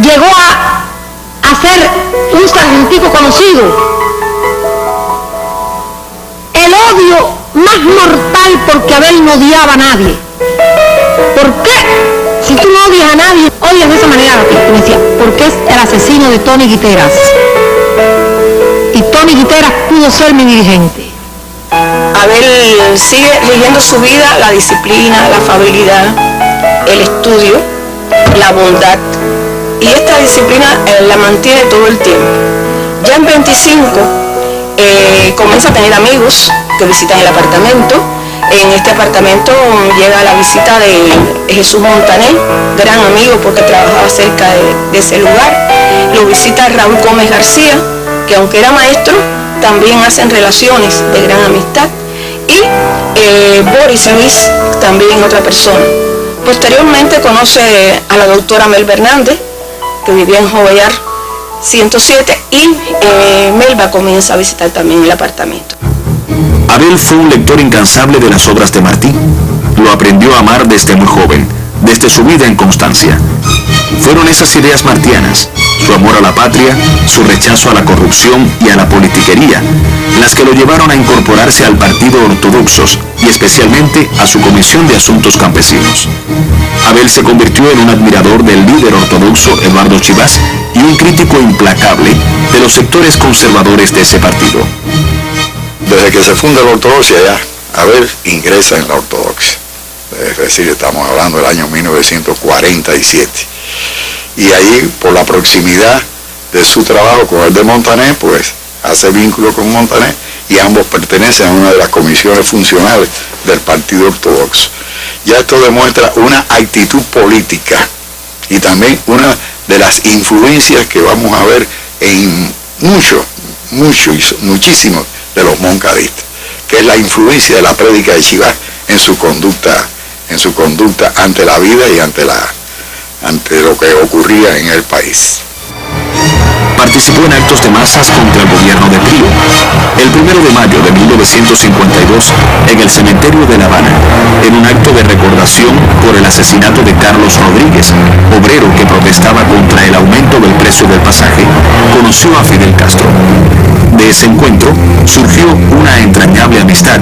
llegó a ser un sargentico conocido, el odio más mortal, porque Abel no odiaba a nadie. ¿Por qué? Si tú no odias a nadie, odias de esa manera a Batista. Me decía, porque es el asesino de Tony Guiteras. Y Tony Guiteras pudo ser mi dirigente. Abel sigue viviendo su vida, la disciplina, la afabilidad, el estudio, la bondad, y esta disciplina la mantiene todo el tiempo. Ya en 25 comienza a tener amigos que visitan el apartamento. En este apartamento llega la visita de Jesús Montaner, gran amigo porque trabajaba cerca de ese lugar. Lo visita Raúl Gómez García, que aunque era maestro, también hacen relaciones de gran amistad, y Boris Luis, también otra persona. Posteriormente conoce a la doctora Melba Hernández, que vivía en Jovellar 107, y Melba comienza a visitar también el apartamento. Abel fue un lector incansable de las obras de Martí. Lo aprendió a amar desde muy joven, desde su vida en Constancia. Fueron esas ideas martianas, su amor a la patria, su rechazo a la corrupción y a la politiquería, las que lo llevaron a incorporarse al Partido Ortodoxos y especialmente a su Comisión de Asuntos Campesinos. Abel se convirtió en un admirador del líder ortodoxo Eduardo Chivas y un crítico implacable de los sectores conservadores de ese partido. Desde que se funda la ortodoxia ya, Abel ingresa en la ortodoxia. Es decir, estamos hablando del año 1947. Y ahí, por la proximidad de su trabajo con el de Montaner, pues hace vínculo con Montaner y ambos pertenecen a una de las comisiones funcionales del Partido Ortodoxo. Ya esto demuestra una actitud política y también una de las influencias que vamos a ver en muchísimos de los moncadistas, que es la influencia de la prédica de Chivas en su conducta ante la vida y ante lo que ocurría en el país. Participó en actos de masas contra el gobierno de Trío. El 1 de mayo de 1952, en el cementerio de La Habana, en un acto de recordación por el asesinato de Carlos Rodríguez, obrero que protestaba contra el aumento del precio del pasaje, conoció a Fidel Castro. De ese encuentro surgió una entrañable amistad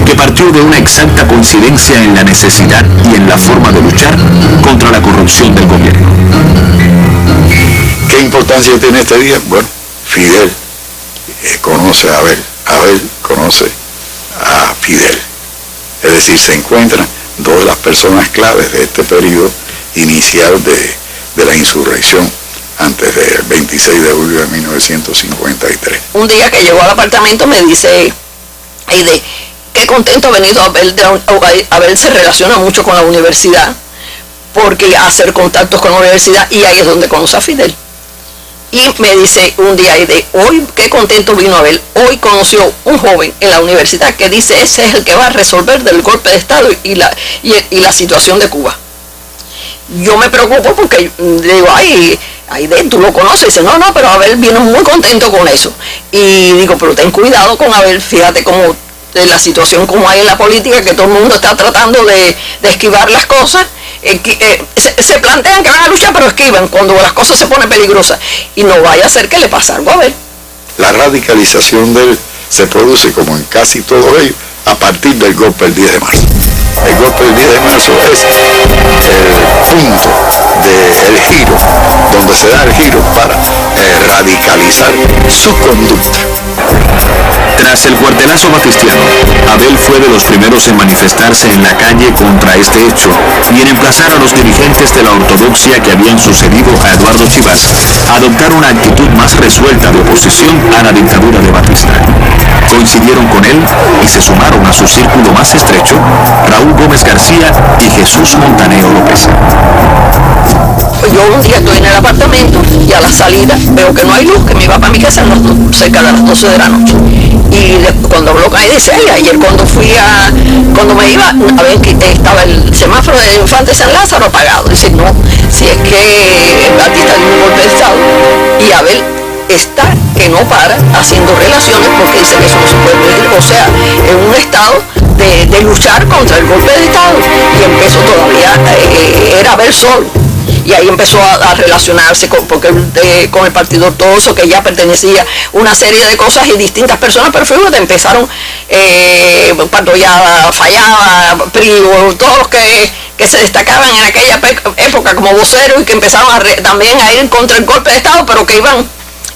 que partió de una exacta coincidencia en la necesidad y en la forma de luchar contra la corrupción del gobierno. ¿Qué importancia tiene este día? Bueno, Fidel conoce a Abel, Abel conoce a Fidel. Es decir, se encuentran dos de las personas claves de este periodo inicial de la insurrección antes del 26 de julio de 1953. Un día que llegó al apartamento me dice, Aide, qué contento ha venido Abel se relaciona mucho con la universidad, porque hacer contactos con la universidad, y ahí es donde conoce a Fidel. Y me dice un día, Aide, hoy qué contento vino Abel, hoy conoció un joven en la universidad que dice, ese es el que va a resolver del golpe de Estado y la situación de Cuba. Yo me preocupo porque le digo, ay, Aide, tú lo conoces. Dice, no, pero Abel vino muy contento con eso. Y digo, pero ten cuidado con Abel, fíjate cómo la situación como hay en la política, que todo el mundo está tratando de esquivar las cosas. Se plantean que van a luchar, pero esquivan cuando las cosas se ponen peligrosas. Y no vaya a ser que le pase algo a Abel. La radicalización de él se produce, como en casi todo ello, a partir del golpe del 10 de marzo. El golpe del 10 de marzo es el punto del giro, donde se da el giro para radicalizar su conducta. Tras el cuartelazo batistiano, Abel fue de los primeros en manifestarse en la calle contra este hecho y en emplazar a los dirigentes de la ortodoxia que habían sucedido a Eduardo Chivas a adoptar una actitud más resuelta de oposición a la dictadura de Batista. Coincidieron con él y se sumaron a su círculo más estrecho Raúl Gómez García y Jesús Montaneo López. Yo un día estoy en el apartamento y a la salida veo que no hay luz, que me iba para mi casa cerca de las 12 de la noche. Y cuando habló con él, dice, ay, ayer cuando me iba a ver que estaba el semáforo del Infante San Lázaro apagado. Dice, no, si es que Batista dio un golpe de Estado y Abel está que no para haciendo relaciones, porque dice que eso no se puede pedir, o sea, en un estado de luchar contra el golpe de Estado. Y empezó todavía, era Abel solo. Y ahí empezó a relacionarse con el Partido Ortodoxo, que ya pertenecía a una serie de cosas y distintas personas, pero fíjate, empezaron Pardollada, Fallada, Privo, todos los que se destacaban en aquella época como voceros y que empezaron también a ir contra el golpe de Estado, pero que iban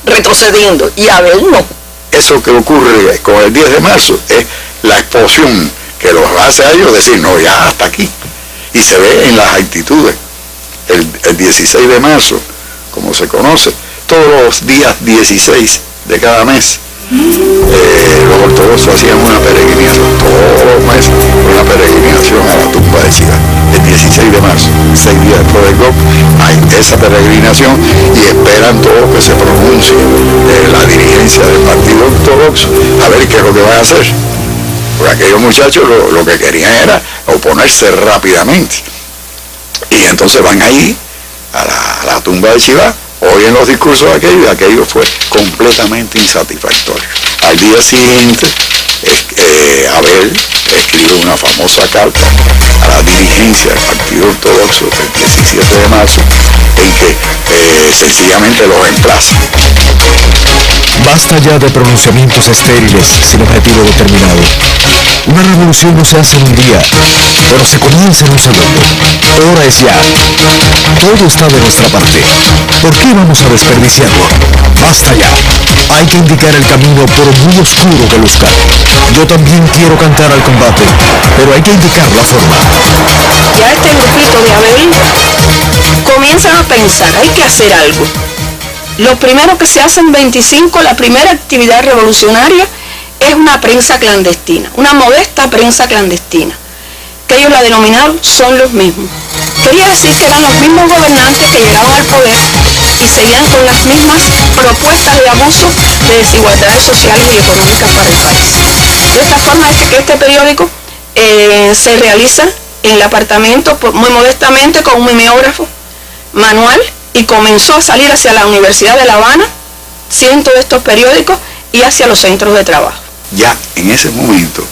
retrocediendo. Y Abel no. Eso que ocurre con el 10 de marzo es la explosión que los hace a ellos decir, no, ya hasta aquí. Y se ve en las actitudes. El 16 de marzo, como se conoce, todos los días 16 de cada mes, los ortodoxos hacían una peregrinación, todos los meses, una peregrinación a la tumba de Chivas. El 16 de marzo, 6 días después del golpe, hay esa peregrinación y esperan todo lo que se pronuncie la dirigencia del Partido Ortodoxo, a ver qué es lo que van a hacer. Porque aquellos muchachos lo que querían era oponerse rápidamente. Y entonces van ahí a la tumba de Chivas, oyen los discursos de aquello, y aquello fue completamente insatisfactorio. Al día siguiente, Abel escribe una famosa carta a la dirigencia del Partido Ortodoxo del 17 de marzo, en que sencillamente los emplaza. Basta ya de pronunciamientos estériles sin objetivo determinado. Una revolución no se hace en un día, pero se comienza en un segundo. Ahora es ya. Todo está de nuestra parte. ¿Por qué vamos a desperdiciarlo? Basta ya. Hay que indicar el camino por muy oscuro que luzca. Yo también quiero cantar al combate, pero hay que indicar la forma. Ya este grupito de Abel comienzan a pensar, hay que hacer algo. Lo primero que se hace en 25, la primera actividad revolucionaria, es una prensa clandestina, una modesta prensa clandestina, que ellos la denominaron Son los Mismos. Quería decir que eran los mismos gobernantes que llegaban al poder y seguían con las mismas propuestas de abuso, de desigualdades sociales y económicas para el país. De esta forma es que este periódico se realiza en el apartamento muy modestamente con un mimeógrafo manual, y comenzó a salir hacia la Universidad de La Habana, cientos de estos periódicos, y hacia los centros de trabajo. Ya en ese momento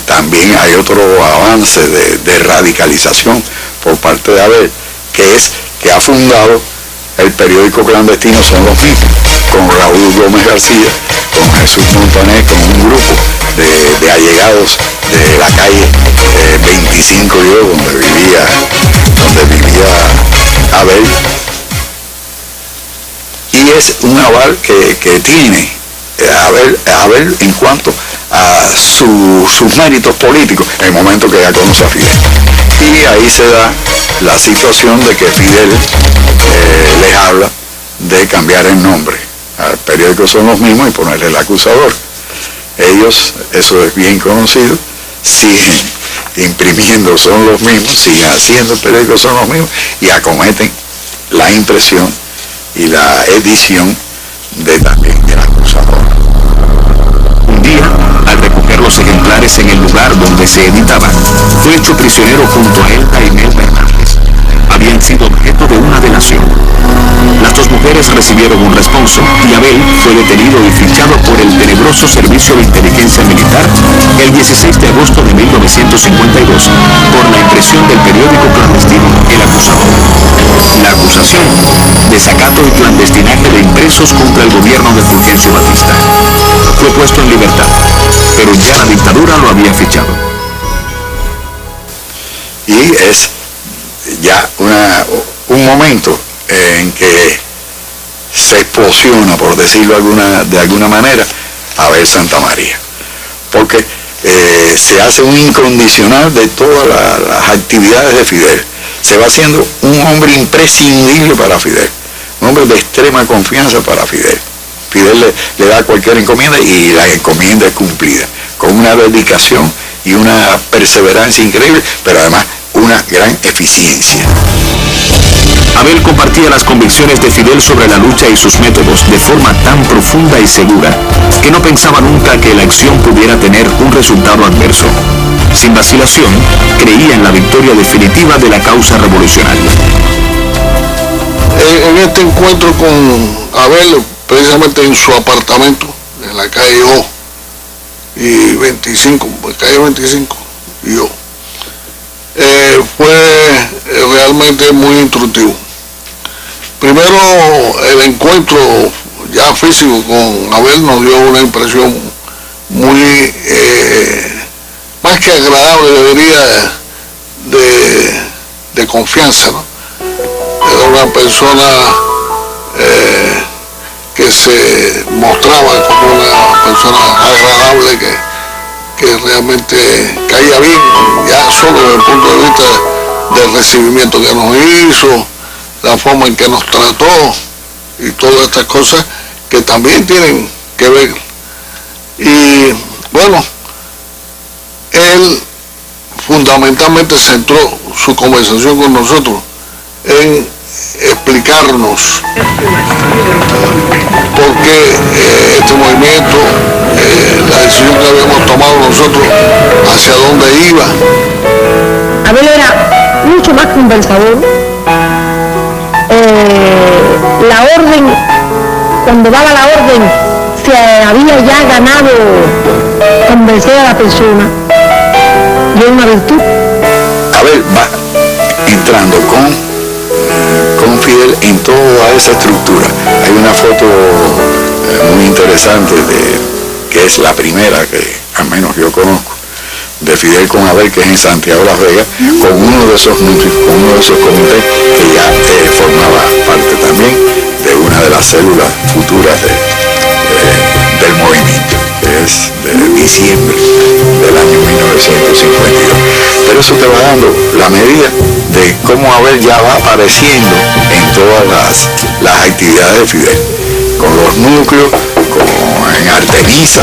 también hay otro avance de radicalización por parte de Abel, que es que ha fundado el periódico clandestino Son los Mismos, con Raúl Gómez García, con Jesús Montaner, con un grupo de allegados de la calle 25 donde vivía Abel. Y es un aval que tiene Abel en cuanto a sus méritos políticos en el momento que ya conoce a Fidel. Y ahí se da la situación de que Fidel les habla de cambiar el nombre. Al periódico Son los Mismos y ponerle el acusador. Ellos, eso es bien conocido, siguen imprimiendo Son los Mismos, siguen haciendo el periódico Son los Mismos y acometen la impresión y la edición de también el acusador. Un día, al recoger los ejemplares en el lugar donde se editaba, fue hecho prisionero junto a Elda y Melba Hernández. Habían sido objeto de una delación. Las dos mujeres recibieron un responso y Abel fue detenido y fichado por el tenebroso Servicio de Inteligencia Militar el 16 de agosto de 1952 por la impresión del periódico clandestino El Acusador. La acusación: desacato y clandestinaje de impresos contra el gobierno de Fulgencio Batista. Fue puesto en libertad, pero ya la dictadura lo había fichado. Y es ya un momento en que se explosiona, por decirlo de alguna manera, Abel Santamaría, porque se hace un incondicional de todas las actividades de Fidel. Se va haciendo un hombre imprescindible para Fidel, un hombre de extrema confianza para Fidel. Fidel le da cualquier encomienda y la encomienda es cumplida, con una dedicación y una perseverancia increíble, pero además una gran eficiencia. Abel compartía las convicciones de Fidel sobre la lucha y sus métodos de forma tan profunda y segura que no pensaba nunca que la acción pudiera tener un resultado adverso. Sin vacilación, creía en la victoria definitiva de la causa revolucionaria. En este encuentro con Abel, precisamente en su apartamento, en la calle O y 25, calle 25 y O, fue realmente muy instructivo. Primero, el encuentro ya físico con Abel nos dio una impresión muy, más que agradable, debería de confianza, ¿no? Era una persona que se mostraba como una persona agradable, que realmente caía bien, ya solo desde el punto de vista del recibimiento que nos hizo, la forma en que nos trató y todas estas cosas que también tienen que ver. Y bueno, él fundamentalmente centró su conversación con nosotros en explicarnos por qué este movimiento, la decisión que habíamos tomado nosotros, hacia dónde iba. Abel era mucho más conversador. La orden, cuando daba la orden, se había ya ganado convencer a la persona, y es una virtud. Abel va entrando con Fidel en toda esa estructura. Hay una foto muy interesante que es la primera que al menos yo conozco de Fidel con Abel, que es en Santiago de Las Vegas, con uno de esos núcleos, con uno de esos comités que ya formaba parte también de una de las células futuras del movimiento, que es de diciembre del año 1952. Pero eso te va dando la medida de cómo Abel ya va apareciendo en todas las actividades de Fidel, con los núcleos, como en Artemisa,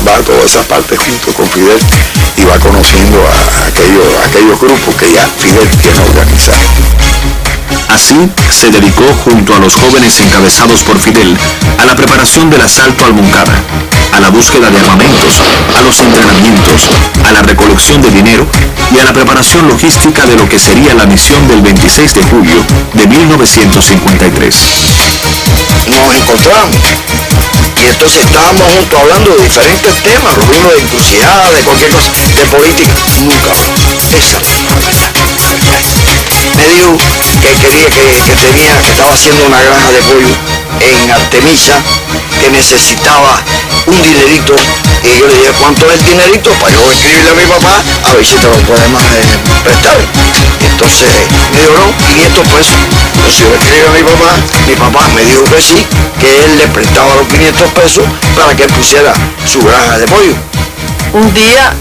va a todas esas partes junto con Fidel y va conociendo a aquellos grupos que ya Fidel tiene organizados. Así, se dedicó junto a los jóvenes encabezados por Fidel a la preparación del asalto al Moncada, a la búsqueda de armamentos, a los entrenamientos, a la recolección de dinero y a la preparación logística de lo que sería la misión del 26 de julio de 1953. Nos encontramos y entonces estábamos juntos hablando de diferentes temas, lo mismo de encrucijada, de cualquier cosa, de política, nunca hablamos. Esa es la verdad. Me dijo que quería que estaba haciendo una granja de pollo en Artemisa, que necesitaba un dinerito, y yo le dije, ¿cuánto es el dinerito? Para yo escribirle a mi papá a ver si te lo podemos prestar. Entonces me dijo, no, 500 pesos. Entonces yo le escribí a mi papá me dijo que sí, que él le prestaba los 500 pesos para que él pusiera su granja de pollo. Un día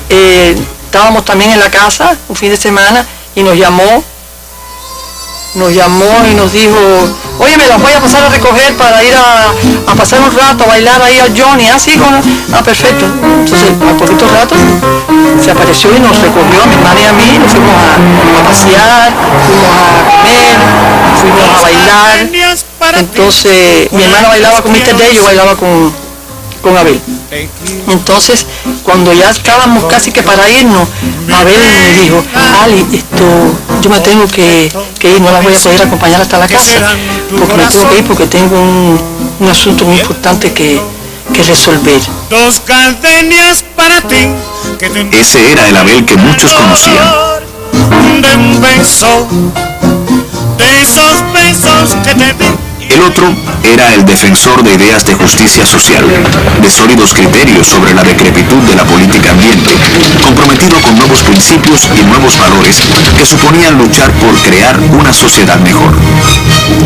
estábamos también en la casa un fin de semana y nos llamó y nos dijo, oye, me las voy a pasar a recoger para ir a pasar un rato, a bailar ahí al Johnny, así perfecto. Entonces, a poquito rato, se apareció y nos recogió a mi hermana y a mí, nos fuimos a pasear, fuimos a comer, fuimos a bailar. Entonces, mi hermana bailaba con Mr. Day, yo bailaba con Abel. Entonces, cuando ya estábamos casi que para irnos, Abel me dijo, Ali, yo me tengo que ir, no la voy a poder acompañar hasta la casa, porque me tengo que ir porque tengo un asunto muy importante que resolver. Dos gardenias para ti. Ese era el Abel que muchos conocían. De un beso, de esos besos que te di. El otro era el defensor de ideas de justicia social, de sólidos criterios sobre la decrepitud de la política ambiente, comprometido con nuevos principios y nuevos valores que suponían luchar por crear una sociedad mejor.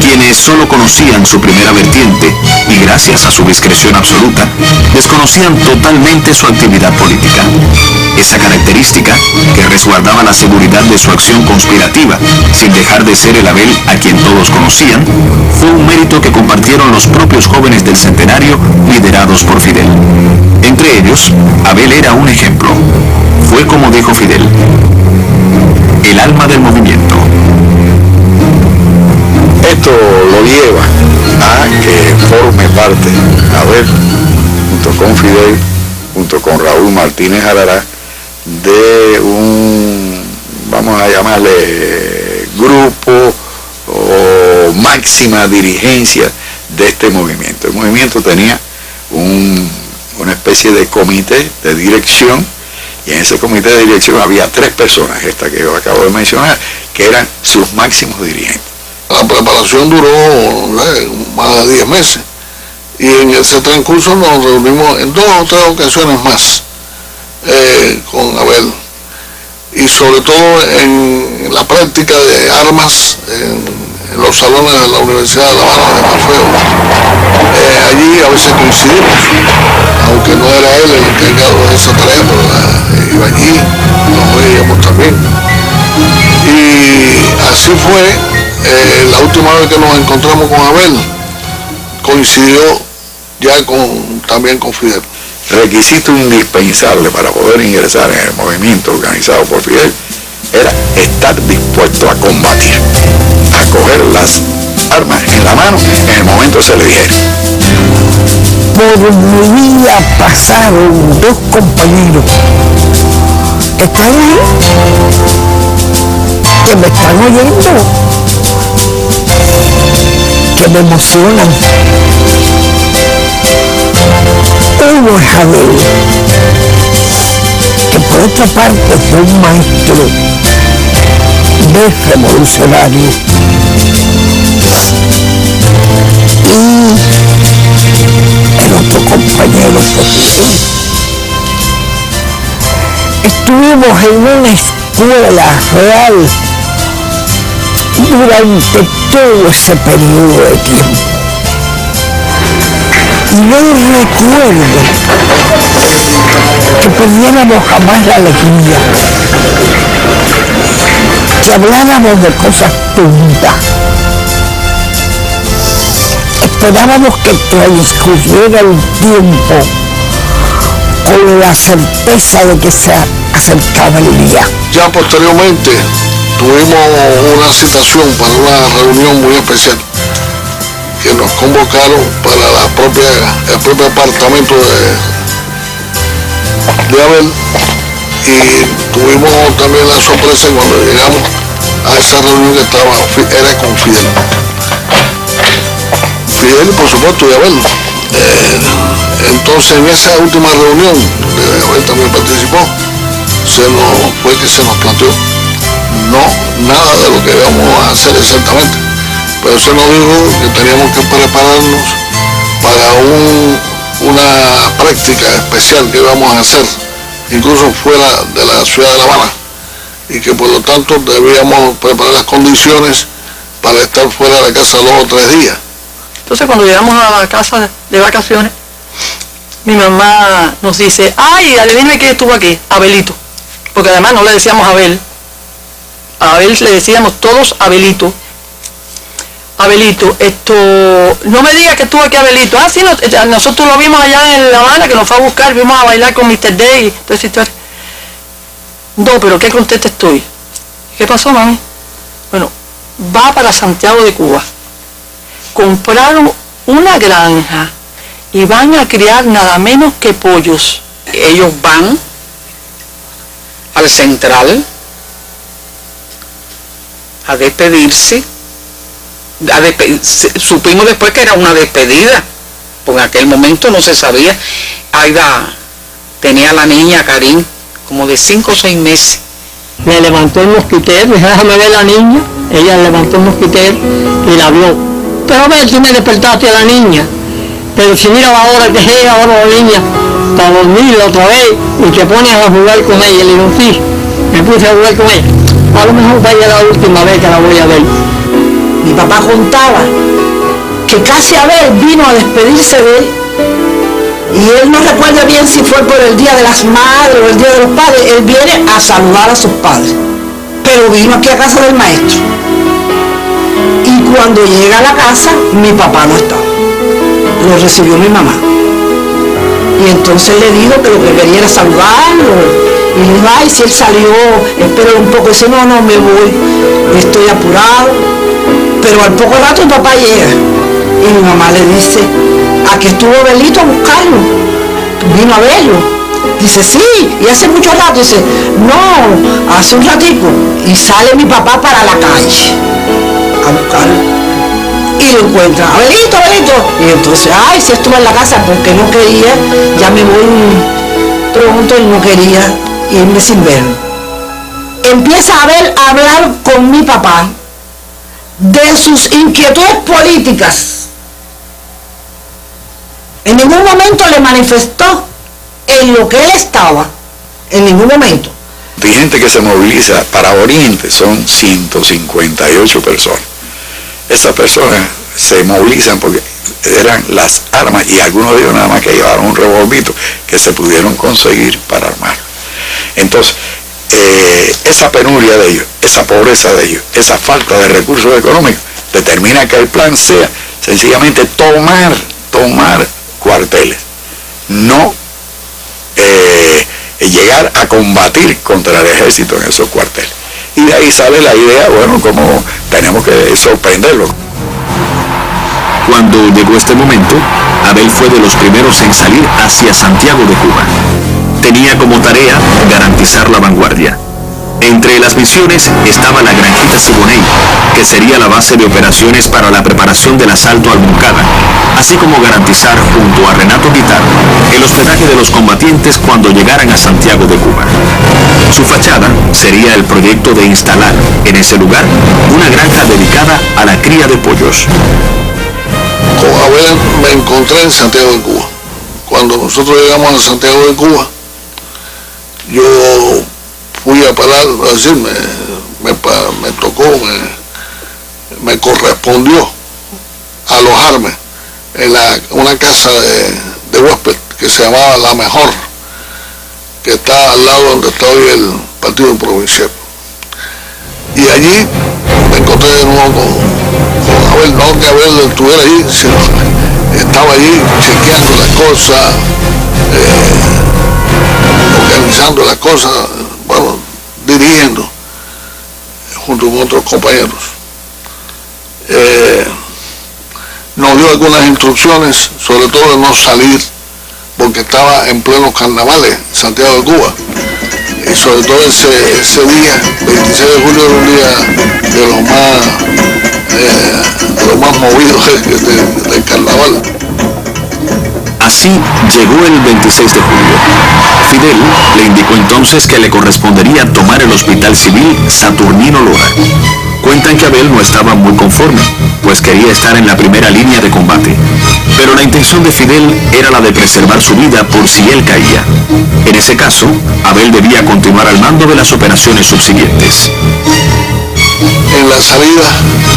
Quienes solo conocían su primera vertiente, y gracias a su discreción absoluta, desconocían totalmente su actividad política. Esa característica, que resguardaba la seguridad de su acción conspirativa, sin dejar de ser el Abel a quien todos conocían, fue un mérito que compartieron los propios jóvenes del centenario liderados por Fidel. Entre ellos, Abel era un ejemplo. Fue como dijo Fidel, el alma del movimiento. Esto lo lleva a que forme parte, Abel, junto con Fidel, junto con Raúl Martínez Arará, de un, vamos a llamarle, grupo o máxima dirigencia de este movimiento. El movimiento tenía una especie de comité de dirección, y en ese comité de dirección había 3 personas, esta que yo acabo de mencionar, que eran sus máximos dirigentes. La preparación duró más de 10 meses, y en ese transcurso nos reunimos en 2 o 3 ocasiones más con Abel, y sobre todo en la práctica de armas en los salones de la Universidad de La Habana de Morfeo. Allí a veces coincidimos, aunque no era él el encargado de esa tarea, pero iba allí, nos veíamos también. Y así fue, la última vez que nos encontramos con Abel, coincidió ya también con Fidel. Requisito indispensable para poder ingresar en el movimiento organizado por Fidel era estar dispuesto a combatir, a coger las armas en la mano en el momento que se le dijera. Por mi vida pasaron 2 compañeros que están ahí, que me están oyendo, que me emocionan. Uno es Abel, que por otra parte fue un maestro de revolucionario, y el otro compañero fue Fidel. Estuvimos en una escuela real durante todo ese periodo de tiempo. Y no recuerdo que perdiéramos jamás la alegría, que habláramos de cosas tontas. Esperábamos que transcurriera el tiempo con la certeza de que se acercaba el día. Ya posteriormente tuvimos una citación para una reunión muy especial, que nos convocaron para el propio apartamento de Abel, y tuvimos también la sorpresa cuando llegamos a esa reunión que era con Fidel. Fidel, por supuesto, y Abel. Entonces, en esa última reunión, donde Abel también participó, se nos planteó nada de lo que íbamos a hacer exactamente, pero se nos dijo que teníamos que prepararnos para una práctica especial que íbamos a hacer, incluso fuera de la ciudad de La Habana, y que por lo tanto debíamos preparar las condiciones para estar fuera de la casa 2 o 3 días. Entonces, cuando llegamos a la casa de vacaciones, mi mamá nos dice, ay, adivíname quién estuvo aquí, Abelito. porque además no le decíamos Abel. A Abel le decíamos todos Abelito. Abelito, no me digas que estuvo aquí Abelito. Ah, sí, nosotros lo vimos allá en La Habana, que nos fue a buscar, vimos a bailar con Mr. Day. No, pero qué contenta estoy. ¿Qué pasó, mami? Bueno, va para Santiago de Cuba. Compraron una granja y van a criar nada menos que pollos. Ellos van al central a despedirse. Supimos después que era una despedida, porque en aquel momento no se sabía. Aida tenía a la niña Karim como de 5 o 6 meses. Le levantó el mosquitero, dije, déjame ver la niña. Ella levantó el mosquitero y la vio. Pero a ver, tú me despertaste a la niña. Pero si mira la hora que es ahora la niña, para dormirla otra vez y te pones a jugar con ella. Le digo, sí, me puse a jugar con ella. A lo mejor vaya la última vez que la voy a ver. Mi papá contaba que casi Abel vino a despedirse de él y él no recuerda bien si fue por el Día de las Madres o el Día de los Padres. Él viene a saludar a sus padres, pero vino aquí a casa del maestro y cuando llega a la casa mi papá no estaba, lo recibió mi mamá y entonces le dijo que lo que quería era saludarlo y le dijo, ay, si él salió, espera un poco. Y dice, no, me voy, estoy apurado. Pero al poco rato mi papá llega y mi mamá le dice, aquí estuvo Abelito a buscarlo, vino a verlo. Dice, sí, y hace mucho rato. Dice, no, hace un ratico. Y sale mi papá para la calle a buscarlo y lo encuentra, Abelito. Y entonces, ay, si estuvo en la casa porque no quería, ya me voy pronto, y no quería irme sin verlo. Empieza Abel a hablar con mi papá de sus inquietudes políticas. En ningún momento le manifestó en lo que él estaba, en ningún momento. Hay gente que se moviliza para Oriente, son 158 personas. Esas personas se movilizan porque eran las armas y algunos de ellos nada más que llevaron un revolvito que se pudieron conseguir para armar. Entonces, esa penuria de ellos, esa pobreza de ellos, esa falta de recursos económicos, determina que el plan sea sencillamente tomar cuarteles, no llegar a combatir contra el ejército en esos cuarteles. Y de ahí sale la idea, bueno, como tenemos que sorprenderlo. Cuando llegó este momento, Abel fue de los primeros en salir hacia Santiago de Cuba. Tenía como tarea garantizar la vanguardia. Entre las misiones estaba la Granjita Siboney, que sería la base de operaciones para la preparación del asalto al Moncada, así como garantizar junto a Renato Guitar el hospedaje de los combatientes cuando llegaran a Santiago de Cuba. Su fachada sería el proyecto de instalar en ese lugar una granja dedicada a la cría de pollos. Con Abel me encontré en Santiago de Cuba. Cuando nosotros llegamos a Santiago de Cuba, yo fui a parar, es decir, me tocó, me correspondió alojarme en una casa de huésped que se llamaba La Mejor, que está al lado donde está hoy el partido provincial. Y allí me encontré de nuevo con Abel, no que Abel estuviera allí, sino estaba allí chequeando las cosas, organizando las cosas, bueno, dirigiendo junto con otros compañeros. Nos dio algunas instrucciones, sobre todo de no salir, porque estaba en plenos carnavales en Santiago de Cuba. Y sobre todo ese día, 26 de julio, era un día de los más movidos del carnaval. Así llegó el 26 de julio. Fidel le indicó entonces que le correspondería tomar el Hospital Civil Saturnino Lora. Cuentan que Abel no estaba muy conforme, pues quería estar en la primera línea de combate. Pero la intención de Fidel era la de preservar su vida por si él caía. En ese caso, Abel debía continuar al mando de las operaciones subsiguientes. En la salida,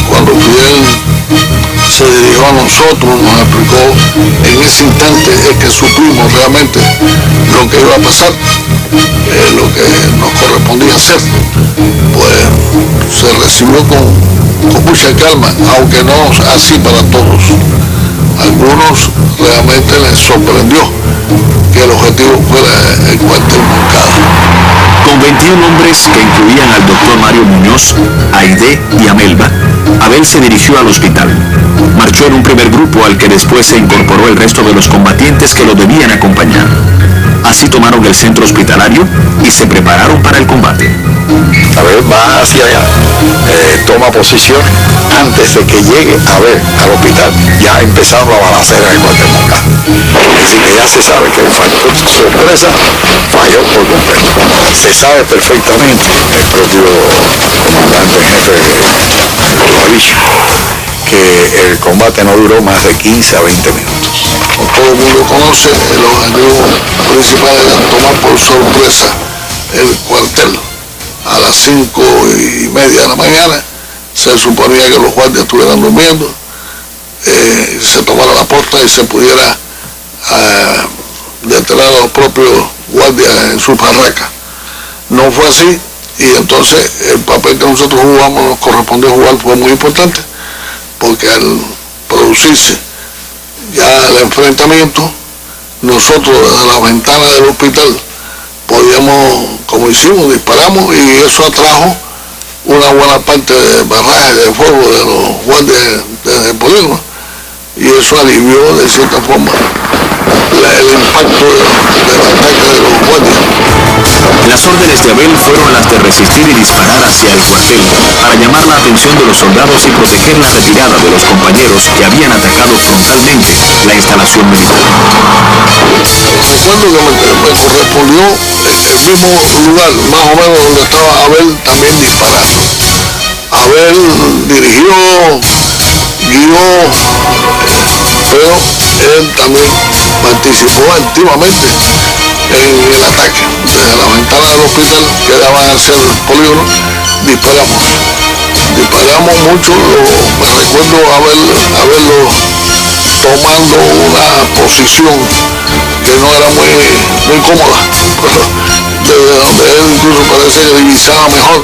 cuando Fidel se dirigió a nosotros, nos explicó, en ese instante es que supimos realmente lo que iba a pasar. lo que nos correspondía hacer, pues se recibió con mucha calma, aunque no así para todos. Algunos realmente les sorprendió que el objetivo fuera el cuartel Moncada. Con 21 hombres que incluían al doctor Mario Muñoz, a Aide y a Melba, Abel se dirigió al hospital. Marchó en un primer grupo al que después se incorporó el resto de los combatientes que lo debían acompañar. Así tomaron el centro hospitalario y se prepararon para el combate. Abel va hacia allá, toma posición antes de que llegue Abel al hospital. Ya empezaron la balacera en el cuartel Moncada. Es decir, que ya se sabe que el factor sorpresa falló por completo. Se sabe perfectamente, el propio comandante en jefe lo ha dicho, que el combate no duró más de 15 a 20 minutos. Como todo el mundo conoce, el objetivo principal era tomar por sorpresa el cuartel. A las 5:30 de la mañana se suponía que los guardias estuvieran durmiendo, se tomara la posta y se pudiera detener a los propios guardias en sus barracas. No fue así, y entonces el papel que nosotros jugamos, nos correspondió jugar, fue muy importante, porque al producirse ya el enfrentamiento, nosotros desde la ventana del hospital podíamos, como hicimos, disparamos, y eso atrajo una buena parte de barrajes de fuego de los guardias desde el polígono, y eso alivió de cierta forma el impacto del ataque de los guardias. Las órdenes de Abel fueron las de resistir y disparar hacia el cuartel para llamar la atención de los soldados y proteger la retirada de los compañeros que habían atacado frontalmente la instalación militar. Recuerdo que me correspondió el mismo lugar, más o menos donde estaba Abel también disparando. Abel dirigió, guió, pero él también participó activamente en el ataque. Desde la ventana del hospital que daba hacia el polígono, disparamos mucho. Me recuerdo haberlo tomando una posición que no era muy cómoda, desde donde él incluso parece que divisaba mejor,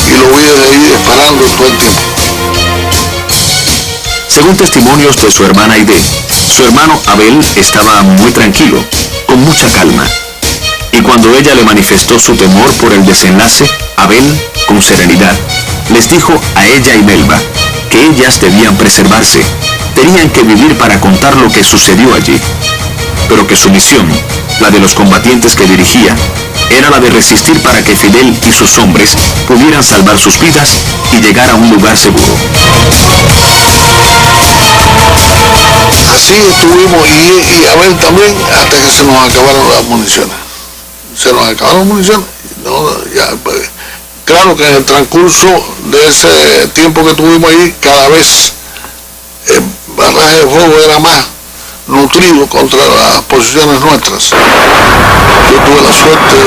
y lo vi desde ahí disparando todo el tiempo. Según testimonios de su hermana Aide, su hermano Abel estaba muy tranquilo, con mucha calma. Y cuando ella le manifestó su temor por el desenlace, Abel, con serenidad, les dijo a ella y Melba que ellas debían preservarse, tenían que vivir para contar lo que sucedió allí, pero que su misión, la de los combatientes que dirigía, era la de resistir para que Fidel y sus hombres pudieran salvar sus vidas y llegar a un lugar seguro. Así estuvimos, y Abel también, hasta que se nos acabaron las municiones. Se nos acabaron las municiones. No, ya, pues, claro que en el transcurso de ese tiempo que tuvimos ahí, cada vez el barraje de fuego era más nutrido contra las posiciones nuestras. Yo tuve la suerte de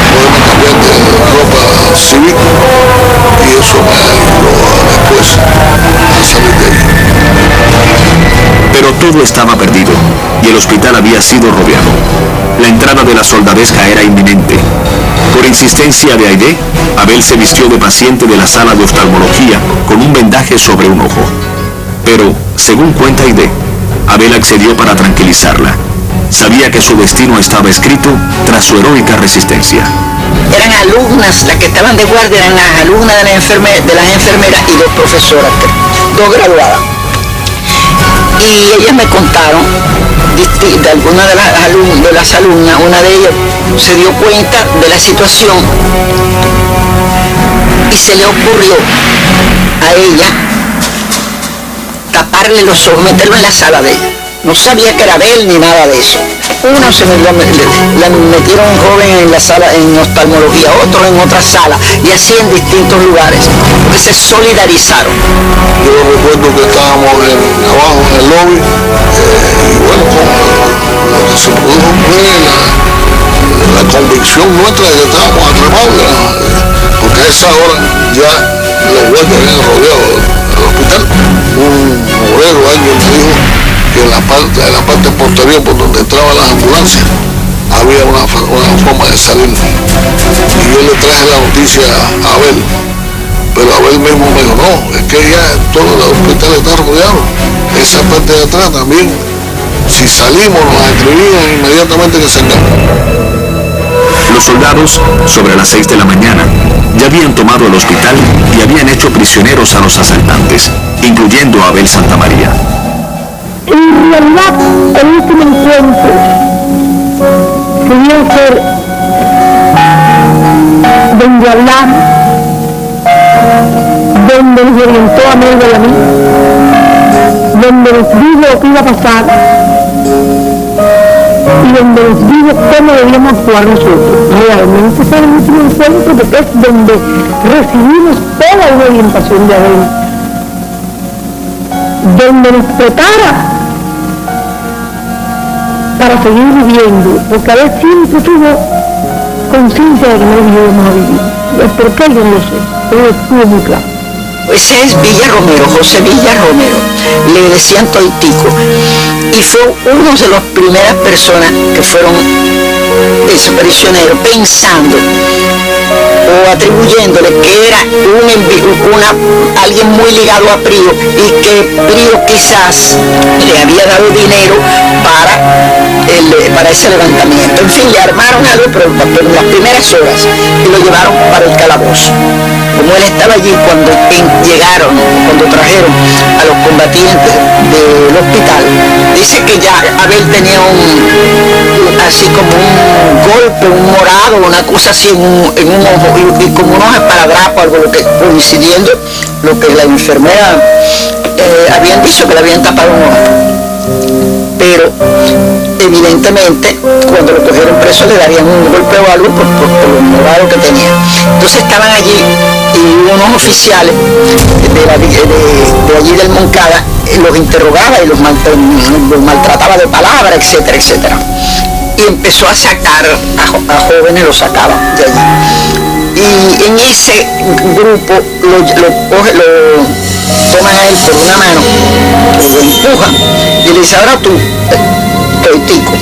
poderme cambiar de ropa civil, y eso me ayudó después a salir de ahí. Pero todo estaba perdido y el hospital había sido rodeado. La entrada de la soldadesca era inminente. Por insistencia de Aide, Abel se vistió de paciente de la sala de oftalmología con un vendaje sobre un ojo. Pero, según cuenta Aide, Abel accedió para tranquilizarla. Sabía que su destino estaba escrito tras su heroica resistencia. Eran alumnas, las que estaban de guardia eran las alumnas de las enfermeras y dos profesoras, dos graduadas. Y ellas me contaron, de alguna de las alumnas, una de ellas se dio cuenta de la situación y se le ocurrió a ella taparle los ojos, meterlo en la sala de ella. No sabía que era Abel ni nada de eso. Uno le metieron un joven en la sala en oftalmología, otro en otra sala, y así en distintos lugares, porque se solidarizaron. Yo recuerdo que estábamos abajo en el lobby, y bueno, lo que se produjo fue la convicción nuestra de que estábamos atrapados, porque a esa hora ya los guardias habían rodeado el hospital. Un obrero, alguien me dijo que en la parte posterior por donde entraban las ambulancias había una forma de salir. Y yo le traje la noticia a Abel, pero Abel mismo me dijo, no, es que ya todo el hospital está rodeado, esa parte de atrás también, si salimos nos escribían inmediatamente que se acabó. Los soldados, sobre las 6 de la mañana, ya habían tomado el hospital y habían hecho prisioneros a los asaltantes, incluyendo a Abel Santamaría. En realidad, el último encuentro quería ser donde hablar, donde nos orientó a Mel y a mí, donde nos dijo lo que iba a pasar y donde nos dijo cómo debíamos actuar nosotros. Realmente fue el último encuentro porque es donde recibimos toda la orientación de Abel, donde nos prepara para seguir viviendo, porque Abel siempre tuvo conciencia de que no íbamos a vivir. El por qué yo no sé, pero estuvo muy claro. Ese es Villa Romero, José Villa Romero, le decían Toitico, y fue uno de las primeras personas que fueron prisioneros, pensando o atribuyéndole que era alguien muy ligado a Prío y que Prío quizás le había dado dinero para ese levantamiento. En fin, le armaron algo, pero en las primeras horas, y lo llevaron para el calabozo. Como él estaba allí cuando trajeron a los combatientes del hospital, dice que ya Abel tenía así como un golpe, un morado, una cosa así en un ojo, y como unos esparadrapos, algo coincidiendo lo que la enfermera habían dicho, que le habían tapado un ojo. Pero evidentemente cuando lo cogieron preso le darían un golpe o algo por lo morado que tenía. Entonces estaban allí y unos oficiales de allí del Moncada los interrogaba y los maltrataba de palabras, etcétera, etcétera. Y empezó a sacar a jóvenes, los sacaba de allí. Y en ese grupo lo toman a él por una mano, lo empujan y le dice, ahora tú, Toitico,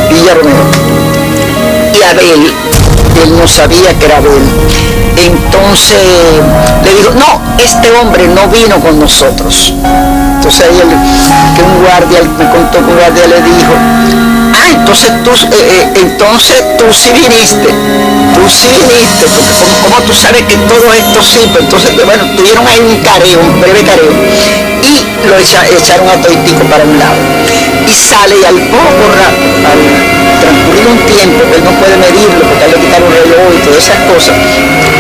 Villa Romero. Y Abel, él no sabía que era Abel. Entonces le dijo, no, este hombre no vino con nosotros. Entonces ahí un guardia me contó que un guardia le dijo, entonces tú sí viniste, porque como tú sabes que todo esto sí, pues entonces, bueno, tuvieron ahí un breve careo, y lo echaron a Toitico para un lado, y sale, y al transcurrido un tiempo, que él no puede medirlo, porque le quitaron un reloj y todas esas cosas,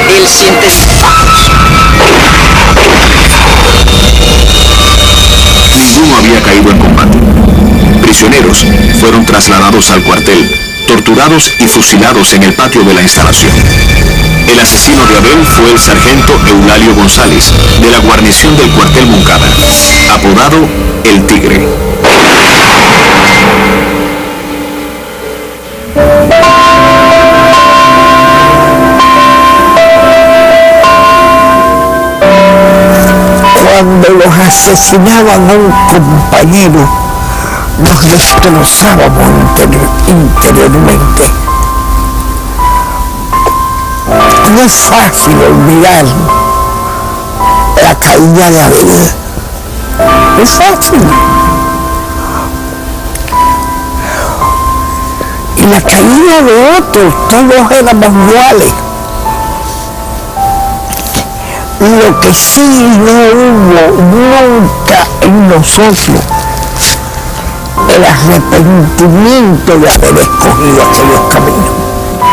él siente disparos. Ninguno había caído en combate. Prisioneros fueron trasladados al cuartel, torturados y fusilados en el patio de la instalación. El asesino de Abel fue el sargento Eulalio González, de la guarnición del cuartel Moncada, apodado El Tigre. Cuando los asesinaban a un compañero, nos destrozábamos interiormente. No es fácil olvidar la caída de Abel. Es fácil. Y la caída de otros, todos éramos iguales. Lo que sí no hubo nunca en nosotros el arrepentimiento de haber escogido aquellos caminos.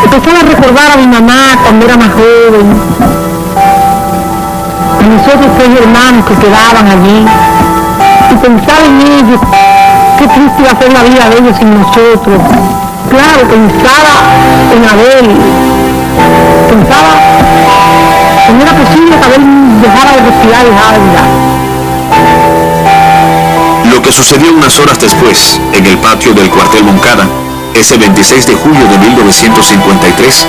Empezaba a recordar a mi mamá cuando era más joven, a mis otros 3 hermanos que quedaban allí, y pensaba en ellos, qué triste iba a ser la vida de ellos sin nosotros. Claro, pensaba en Abel, pensaba que no era posible que Abel dejara de respirar y dejara de mirar. Lo que sucedió unas horas después, en el patio del cuartel Moncada, ese 26 de julio de 1953,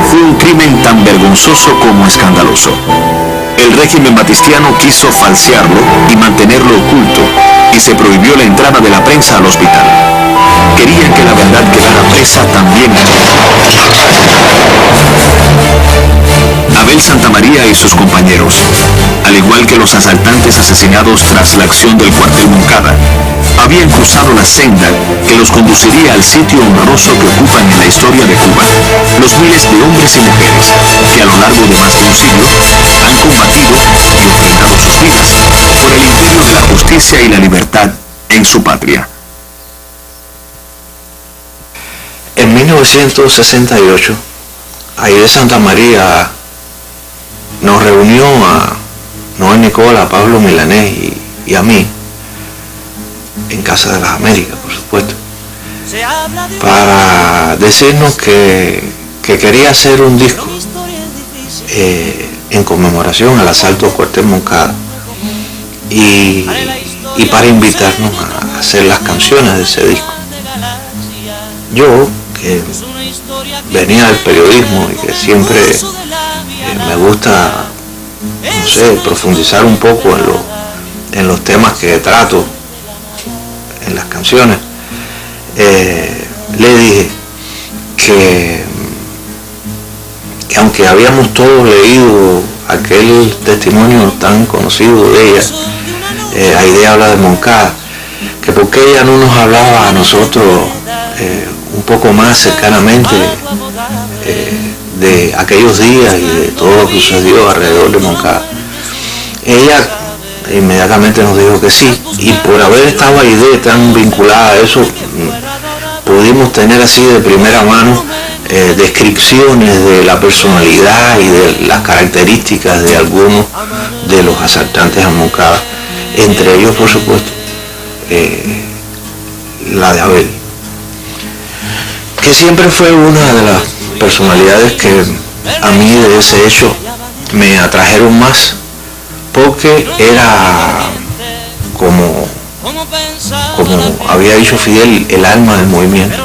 fue un crimen tan vergonzoso como escandaloso. El régimen batistiano quiso falsearlo y mantenerlo oculto, y se prohibió la entrada de la prensa al hospital. Querían que la verdad quedara presa también allí. Abel Santamaría y sus compañeros, al igual que los asaltantes asesinados tras la acción del cuartel Moncada, habían cruzado la senda que los conduciría al sitio honroso que ocupan en la historia de Cuba los miles de hombres y mujeres que a lo largo de más de un siglo han combatido y ofrendado sus vidas por el imperio de la justicia y la libertad en su patria. En 1968, Aide Santamaría nos reunió a Noel Nicola, a Pablo Milanés y a mí, en Casa de las Américas, por supuesto, para decirnos que quería hacer un disco en conmemoración al asalto al cuartel Moncada y para invitarnos a hacer las canciones de ese disco. Yo, que venía del periodismo y que siempre me gusta, no sé, profundizar un poco en los temas que trato en las canciones, le dije que aunque habíamos todos leído aquel testimonio tan conocido de ella, Aide habla de Moncada, que porque ella no nos hablaba a nosotros un poco más cercanamente de aquellos días y de todo lo que sucedió alrededor de Moncada. Ella inmediatamente nos dijo que sí, y por haber estado Aide tan vinculada a eso, pudimos tener así de primera mano descripciones de la personalidad y de las características de algunos de los asaltantes a Moncada, entre ellos por supuesto la de Abel, que siempre fue una de las personalidades que a mí de ese hecho me atrajeron más, porque era como había dicho Fidel, el alma del movimiento.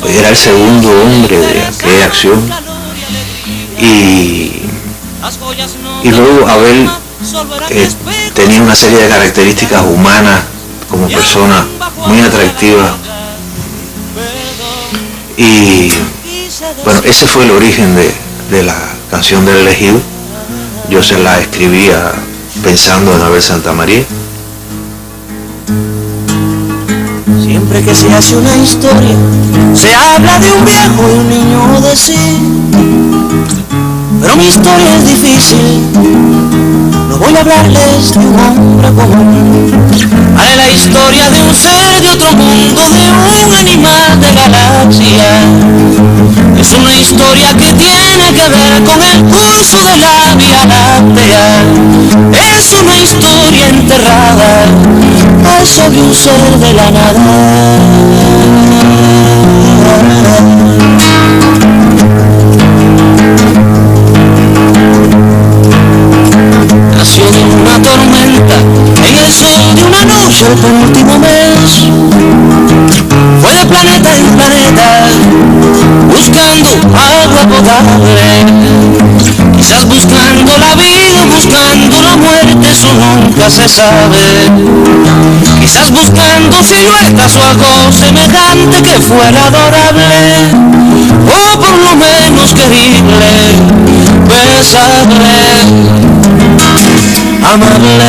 Era el segundo hombre de aquella acción, y luego Abel tenía una serie de características humanas como persona muy atractiva, y bueno, ese fue el origen de la canción del elegido. Yo se la escribía pensando en Abel Santamaría. Siempre que se hace una historia, se habla de un viejo y un niño de sí. Pero mi historia es difícil, no voy a hablarles de un hombre común. Haré la historia de un ser de otro mundo, de un animal de galaxia. Es una historia que tiene que ver con el curso de la Vía Láctea. Es una historia enterrada sobre un ser de la nada. Nació de una tormenta en el sol de una noche el penúltimo mes. Fue de planeta en planeta buscando agua potable, quizás buscando la vida, buscando la muerte, eso nunca se sabe. Quizás buscando siluetas o algo semejante que fuera adorable, o por lo menos querible, besable, amable.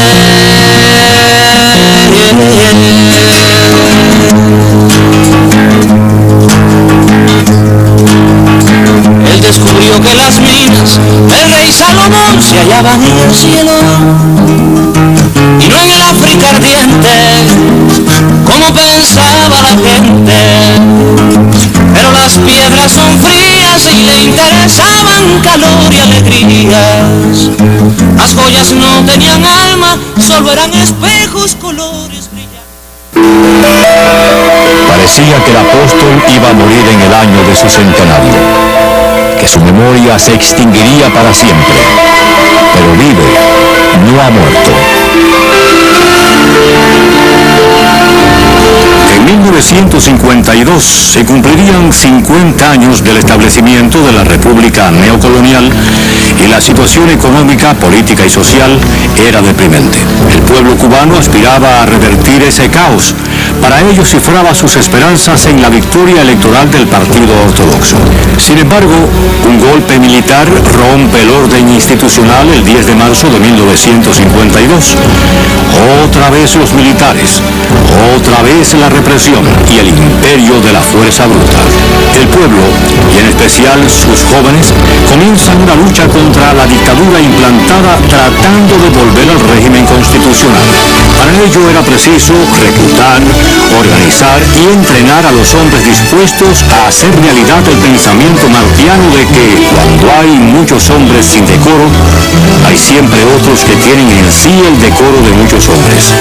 Él descubrió que las minas del rey Salomón se hallaban en el cielo y no en el África ardiente, como pensaba la gente. Pero las piedras son frías y le interesaban calor y alegrías. Las joyas no tenían alma, solo eran espejos, colores brillantes. Parecía que el apóstol iba a morir en el año de su centenario, que su memoria se extinguiría para siempre, pero vive, no ha muerto. En 1952 se cumplirían 50 años del establecimiento de la República neocolonial y la situación económica, política y social era deprimente. El pueblo cubano aspiraba a revertir ese caos. Para ello cifraba sus esperanzas en la victoria electoral del Partido Ortodoxo. Sin embargo, un golpe militar rompe el orden institucional el 10 de marzo de 1952. Otra vez los militares, otra vez la represión y el imperio de la fuerza bruta. El pueblo, y en especial sus jóvenes, comienzan una lucha contra la dictadura implantada tratando de volver al régimen constitucional. Para ello era preciso reclutar, organizar y entrenar a los hombres dispuestos a hacer realidad el pensamiento martiano de que cuando hay muchos hombres sin decoro, hay siempre otros que tienen en sí el decoro de muchos hombres.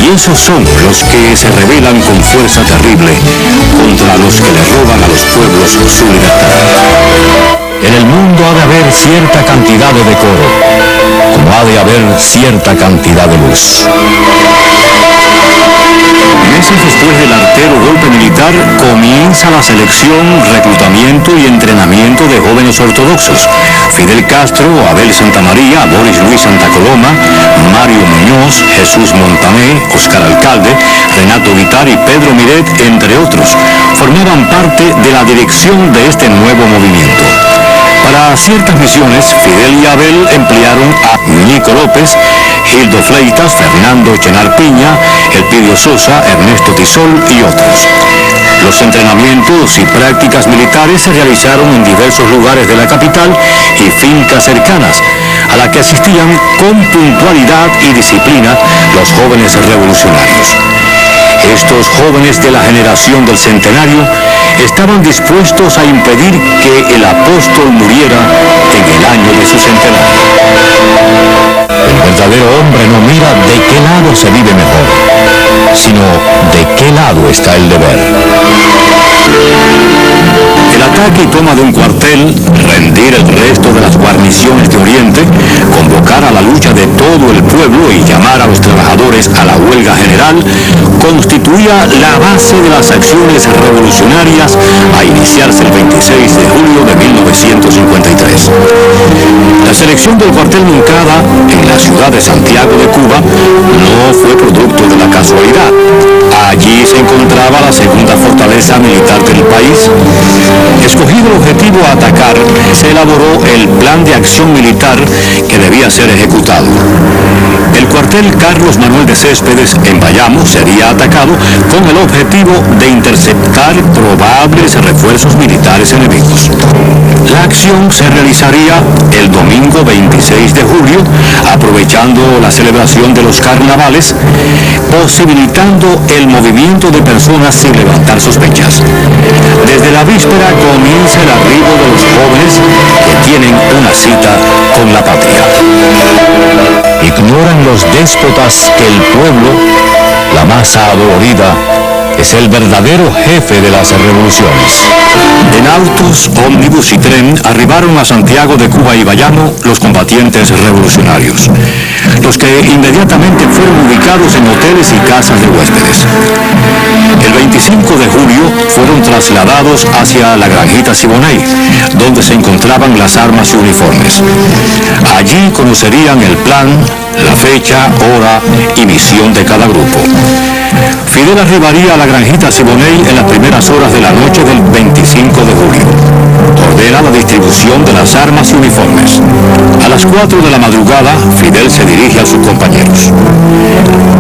Y esos son los que se rebelan con fuerza terrible contra los que le roban a los pueblos su libertad. En el mundo ha de haber cierta cantidad de decoro, como ha de haber cierta cantidad de luz. Meses después del artero golpe militar, comienza la selección, reclutamiento y entrenamiento de jóvenes ortodoxos. Fidel Castro, Abel Santamaría, Boris Luis Santa Coloma, Mario Muñoz, Jesús Montané, Oscar Alcalde, Renato Guitar y Pedro Miret, entre otros, formaban parte de la dirección de este nuevo movimiento. Para ciertas misiones, Fidel y Abel emplearon a Nico López, Gildo Fleitas, Fernando Chenar Piña, Elpidio Sosa, Ernesto Tisol y otros. Los entrenamientos y prácticas militares se realizaron en diversos lugares de la capital y fincas cercanas, a las que asistían con puntualidad y disciplina los jóvenes revolucionarios. Estos jóvenes de la generación del centenario estaban dispuestos a impedir que el apóstol muriera en el año de su centenario. El verdadero hombre no mira de qué lado se vive mejor, sino de qué lado está el deber. El ataque y toma de un cuartel, rendir el resto de las guarniciones de Oriente, convocar a la lucha de todo el pueblo y llamar a los trabajadores a la huelga general, constituía la base de las acciones revolucionarias a iniciarse el 26 de julio de 1953. La selección del cuartel Moncada en la ciudad de Santiago de Cuba no fue producto de la casualidad. Allí se encontraba la segunda fortaleza militar del país. Escogido el objetivo a atacar, se elaboró el plan de acción militar que debía ser ejecutado. El cuartel Carlos Manuel de Céspedes en Bayamo sería atacado con el objetivo de interceptar probables refuerzos militares enemigos. La acción se realizaría el domingo 26 de julio, aprovechando la celebración de los carnavales, posibilitando el movimiento de personas sin levantar sospechas. Desde la víspera comienza el arribo de los jóvenes que tienen una cita con la patria. Ignoran los déspotas que el pueblo, la masa adolorida, es el verdadero jefe de las revoluciones. En autos, ómnibus y tren arribaron a Santiago de Cuba y Bayamo los combatientes revolucionarios, los que inmediatamente fueron ubicados en hoteles y casas de huéspedes. El 25 de julio fueron trasladados hacia la Granjita Siboney, donde se encontraban las armas y uniformes. Allí conocerían el plan, la fecha, hora y misión de cada grupo. Fidel arribaría a la Granjita Siboney en las primeras horas de la noche del 25 de julio. Ordena la distribución de las armas y uniformes. A las 4 de la madrugada, Fidel se dirige a sus compañeros.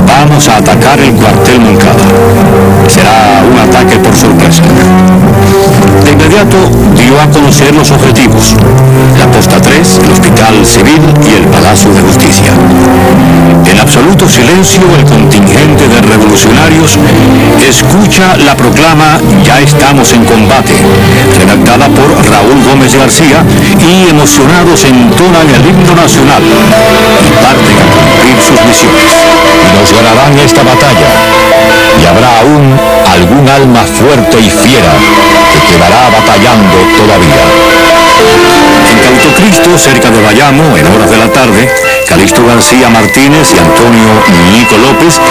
Vamos a atacar el cuartel Moncada. Será un ataque por sorpresa. De inmediato dio a conocer los objetivos: la Posta 3, el Hospital Civil y el Palacio de Justicia. En absoluto silencio, el contingente de revolucionarios escucha la proclama "Ya estamos en combate", redactada por Raúl Gómez García, y emocionados entonan el himno nacional y parten a cumplir sus misiones. Y nos ganarán esta batalla, y habrá aún algún alma fuerte y fiera que quedará batallando todavía. En Cautocristo, cerca de Bayamo, en horas de la tarde, Calixto García Martínez y Antonio Nico López,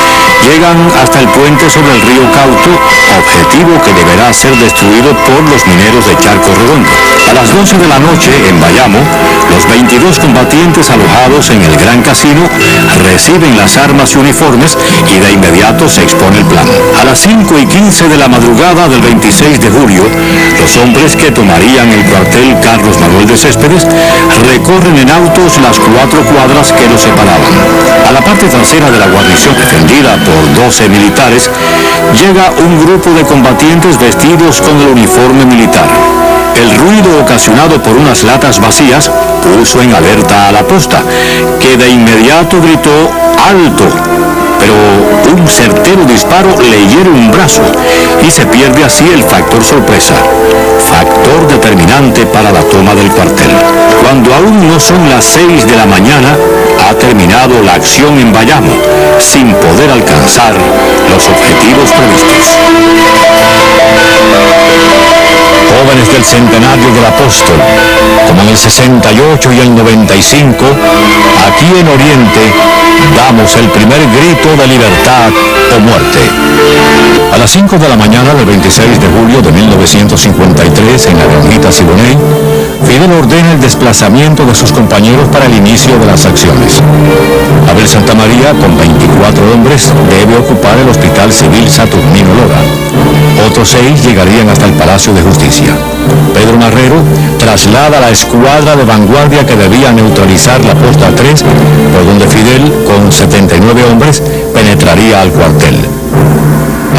llegan hasta el puente sobre el río Cauto, objetivo que deberá ser destruido por los mineros de Charco Redondo. A las 12 de la noche, en Bayamo, los 22 combatientes alojados en el Gran Casino reciben las armas y uniformes y de inmediato se expone el plan. A las 5:15 de la madrugada del 26 de julio, los hombres que tomarían el cuartel Carlos Manuel de Céspedes recorren en autos las 4 cuadras que los separaban. A la parte trasera de la guarnición, defendida por 12 militares, llega un grupo de combatientes vestidos con el uniforme militar. El ruido ocasionado por unas latas vacías puso en alerta a la posta, que de inmediato gritó ¡alto! Pero un certero disparo le hiere un brazo y se pierde así el factor sorpresa, factor determinante para la toma del cuartel. Cuando aún no son las 6 de la mañana, ha terminado la acción en Bayamo, sin poder alcanzar los objetivos previstos. Jóvenes del centenario del apóstol, como en el 68 y el 95, aquí en Oriente damos el primer grito de libertad o muerte. A las 5 de la mañana del 26 de julio de 1953, en la granjita Siboney, Fidel ordena el desplazamiento de sus compañeros para el inicio de las acciones. Abel Santamaría, con 24 hombres, debe ocupar el Hospital Civil Saturnino Lora. Otros 6 llegarían hasta el Palacio de Justicia. Pedro Marrero traslada la escuadra de vanguardia que debía neutralizar la posta 3, por donde Fidel, con 79 hombres, penetraría al cuartel.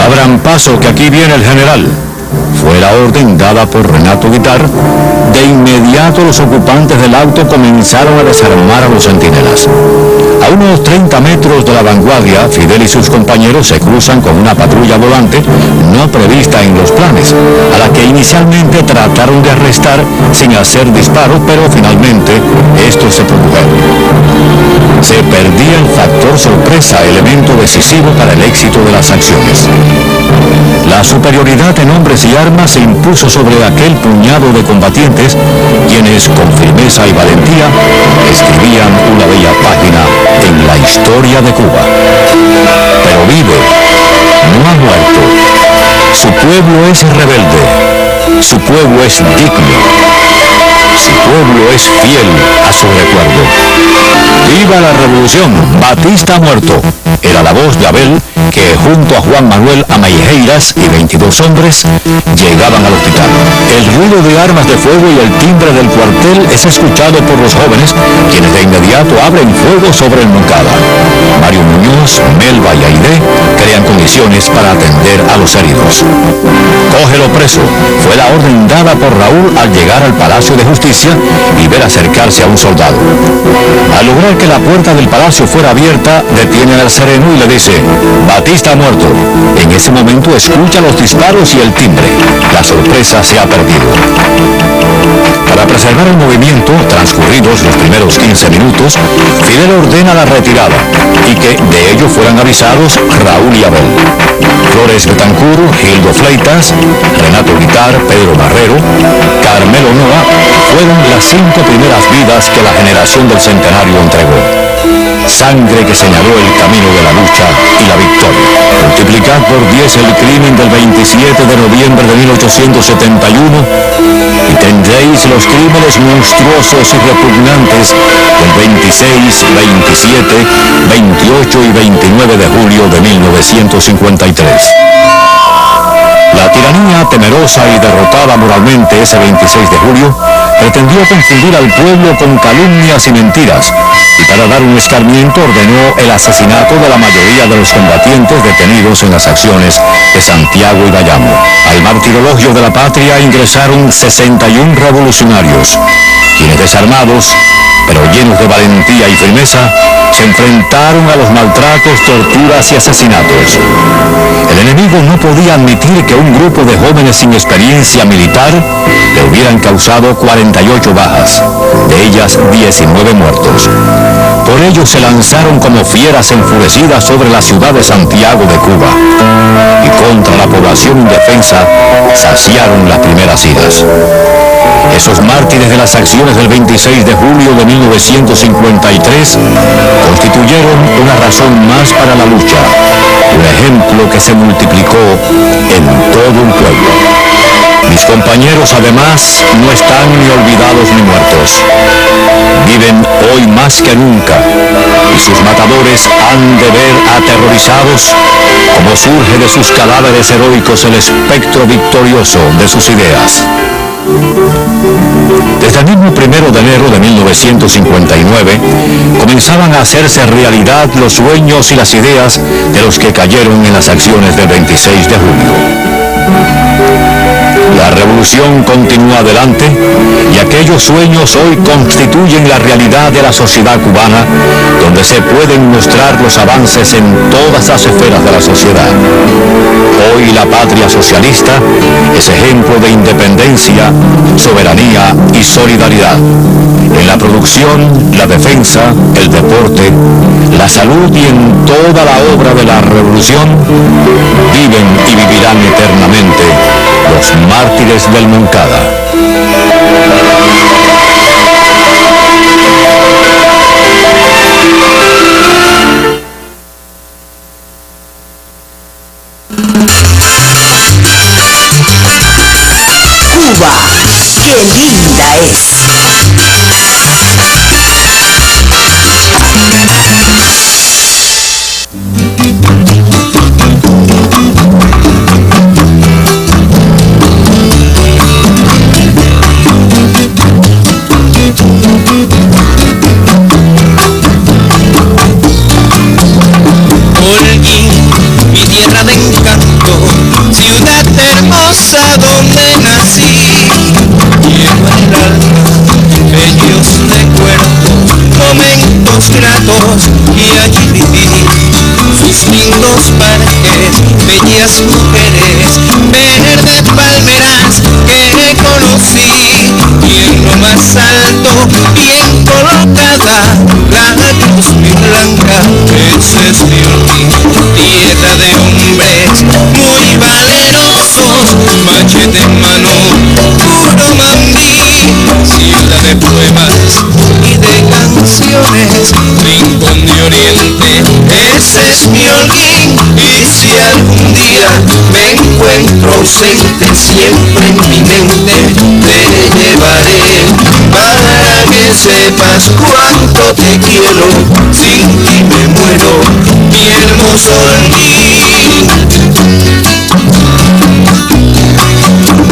Abran paso, que aquí viene el general. Fue la orden dada por Renato Guitar. De inmediato los ocupantes del auto comenzaron a desarmar a los centinelas. A unos 30 metros de la vanguardia, Fidel y sus compañeros se cruzan con una patrulla volante no prevista en los planes, a la que inicialmente trataron de arrestar sin hacer disparos, pero finalmente estos se produjeron. Se perdía el factor sorpresa, elemento decisivo para el éxito de las acciones. La superioridad en hombres y armas se impuso sobre aquel puñado de combatientes, quienes con firmeza y valentía escribían una bella página en la historia de Cuba. Pero vive, no ha muerto. Su pueblo es rebelde, su pueblo es digno, su pueblo es fiel a su recuerdo. ¡Viva la revolución! Batista ha muerto. Era la voz de Abel, que junto a Juan Manuel Amaijeiras y 22 hombres llegaban al hospital. El ruido de armas de fuego y el timbre del cuartel es escuchado por los jóvenes, quienes de inmediato abren fuego sobre el Moncada. Mario Muñoz, Melba y Aide crean condiciones para atender a los heridos. Cógelo preso, fue la orden dada por Raúl al llegar al Palacio de Justicia y ver acercarse a un soldado. Al lograr que la puerta del palacio fuera abierta, detienen al sereno y le dice: Batista ha muerto. En ese momento escucha los disparos y el timbre. La sorpresa se ha perdido. Para preservar el movimiento, transcurridos los primeros 15 minutos, Fidel ordena la retirada y que de ello fueran avisados Raúl y Abel. Flores Betancur, Gildo Fleitas, Renato Guitar, Pedro Marrero, Carmelo Noa fueron las 5 primeras vidas que la generación del centenario entregó. Sangre que señaló el camino de la lucha y la victoria. Multiplicad por 10 el crimen del 27 de noviembre de 1871 y tendréis los crímenes monstruosos y repugnantes del 26, 27, 28 y 29 de julio de 1953. La tiranía, temerosa y derrotada moralmente ese 26 de julio, pretendió confundir al pueblo con calumnias y mentiras, y para dar un escarmiento ordenó el asesinato de la mayoría de los combatientes detenidos en las acciones de Santiago y Bayamo. Al martirologio de la patria ingresaron 61 revolucionarios, quienes desarmados, pero llenos de valentía y firmeza, se enfrentaron a los maltratos, torturas y asesinatos. El enemigo no podía admitir que un grupo de jóvenes sin experiencia militar le hubieran causado 48 bajas, de ellas 19 muertos. Por ello se lanzaron como fieras enfurecidas sobre la ciudad de Santiago de Cuba y contra la población indefensa saciaron las primeras iras. Esos mártires de las acciones del 26 de julio de 1953 constituyeron una razón más para la lucha, un ejemplo que se multiplicó en todo un pueblo. Mis compañeros además no están ni olvidados ni muertos. Viven hoy más que nunca y sus matadores han de ver aterrorizados cómo surge de sus cadáveres heroicos el espectro victorioso de sus ideas. Desde el mismo 1 de enero de 1959 comenzaban a hacerse realidad los sueños y las ideas de los que cayeron en las acciones del 26 de julio. La revolución continúa adelante y aquellos sueños hoy constituyen la realidad de la sociedad cubana, donde se pueden mostrar los avances en todas las esferas de la sociedad. Hoy la patria socialista es ejemplo de independencia, soberanía y solidaridad. En la producción, la defensa, el deporte, la salud y en toda la obra de la revolución viven y vivirán eternamente los mártires del Moncada. Cuba, qué linda es. Mi tierra de encanto, ciudad hermosa donde nací, llevo en el alma bellos recuerdos, momentos gratos y allí viví sus lindos parques, bellas mujeres, verdes palmeras que conocí, y en lo más alto, bien colocada, la cruz muy blanca, ese es mi origen. Tierra de hombres muy valerosos, machete en mano, puro mambí, ciudad de poemas y de canciones, rincón de oriente, ese es mi Holguín. Y si algún día me encuentro ausente, siempre en mi mente te llevaré, para que sepas cuánto te quiero, sin ti me muero, mi hermoso Holguín.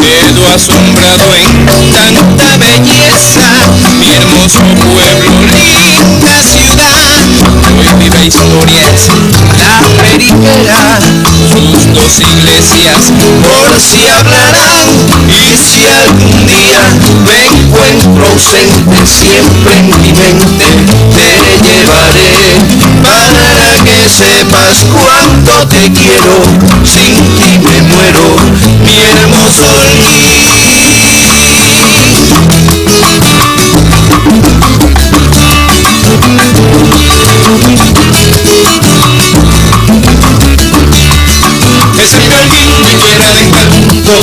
Quedo asombrado en tanta belleza, mi hermoso pueblo, linda ciudad. Hoy viva historias, la perifera, sus dos iglesias por si hablarán. Y si algún día me encuentro ausente, siempre en mi mente te llevaré, para que sepas cuánto te quiero, sin ti me muero, mi hermoso Holguín. Es el Holguín, mi tierra de encanto,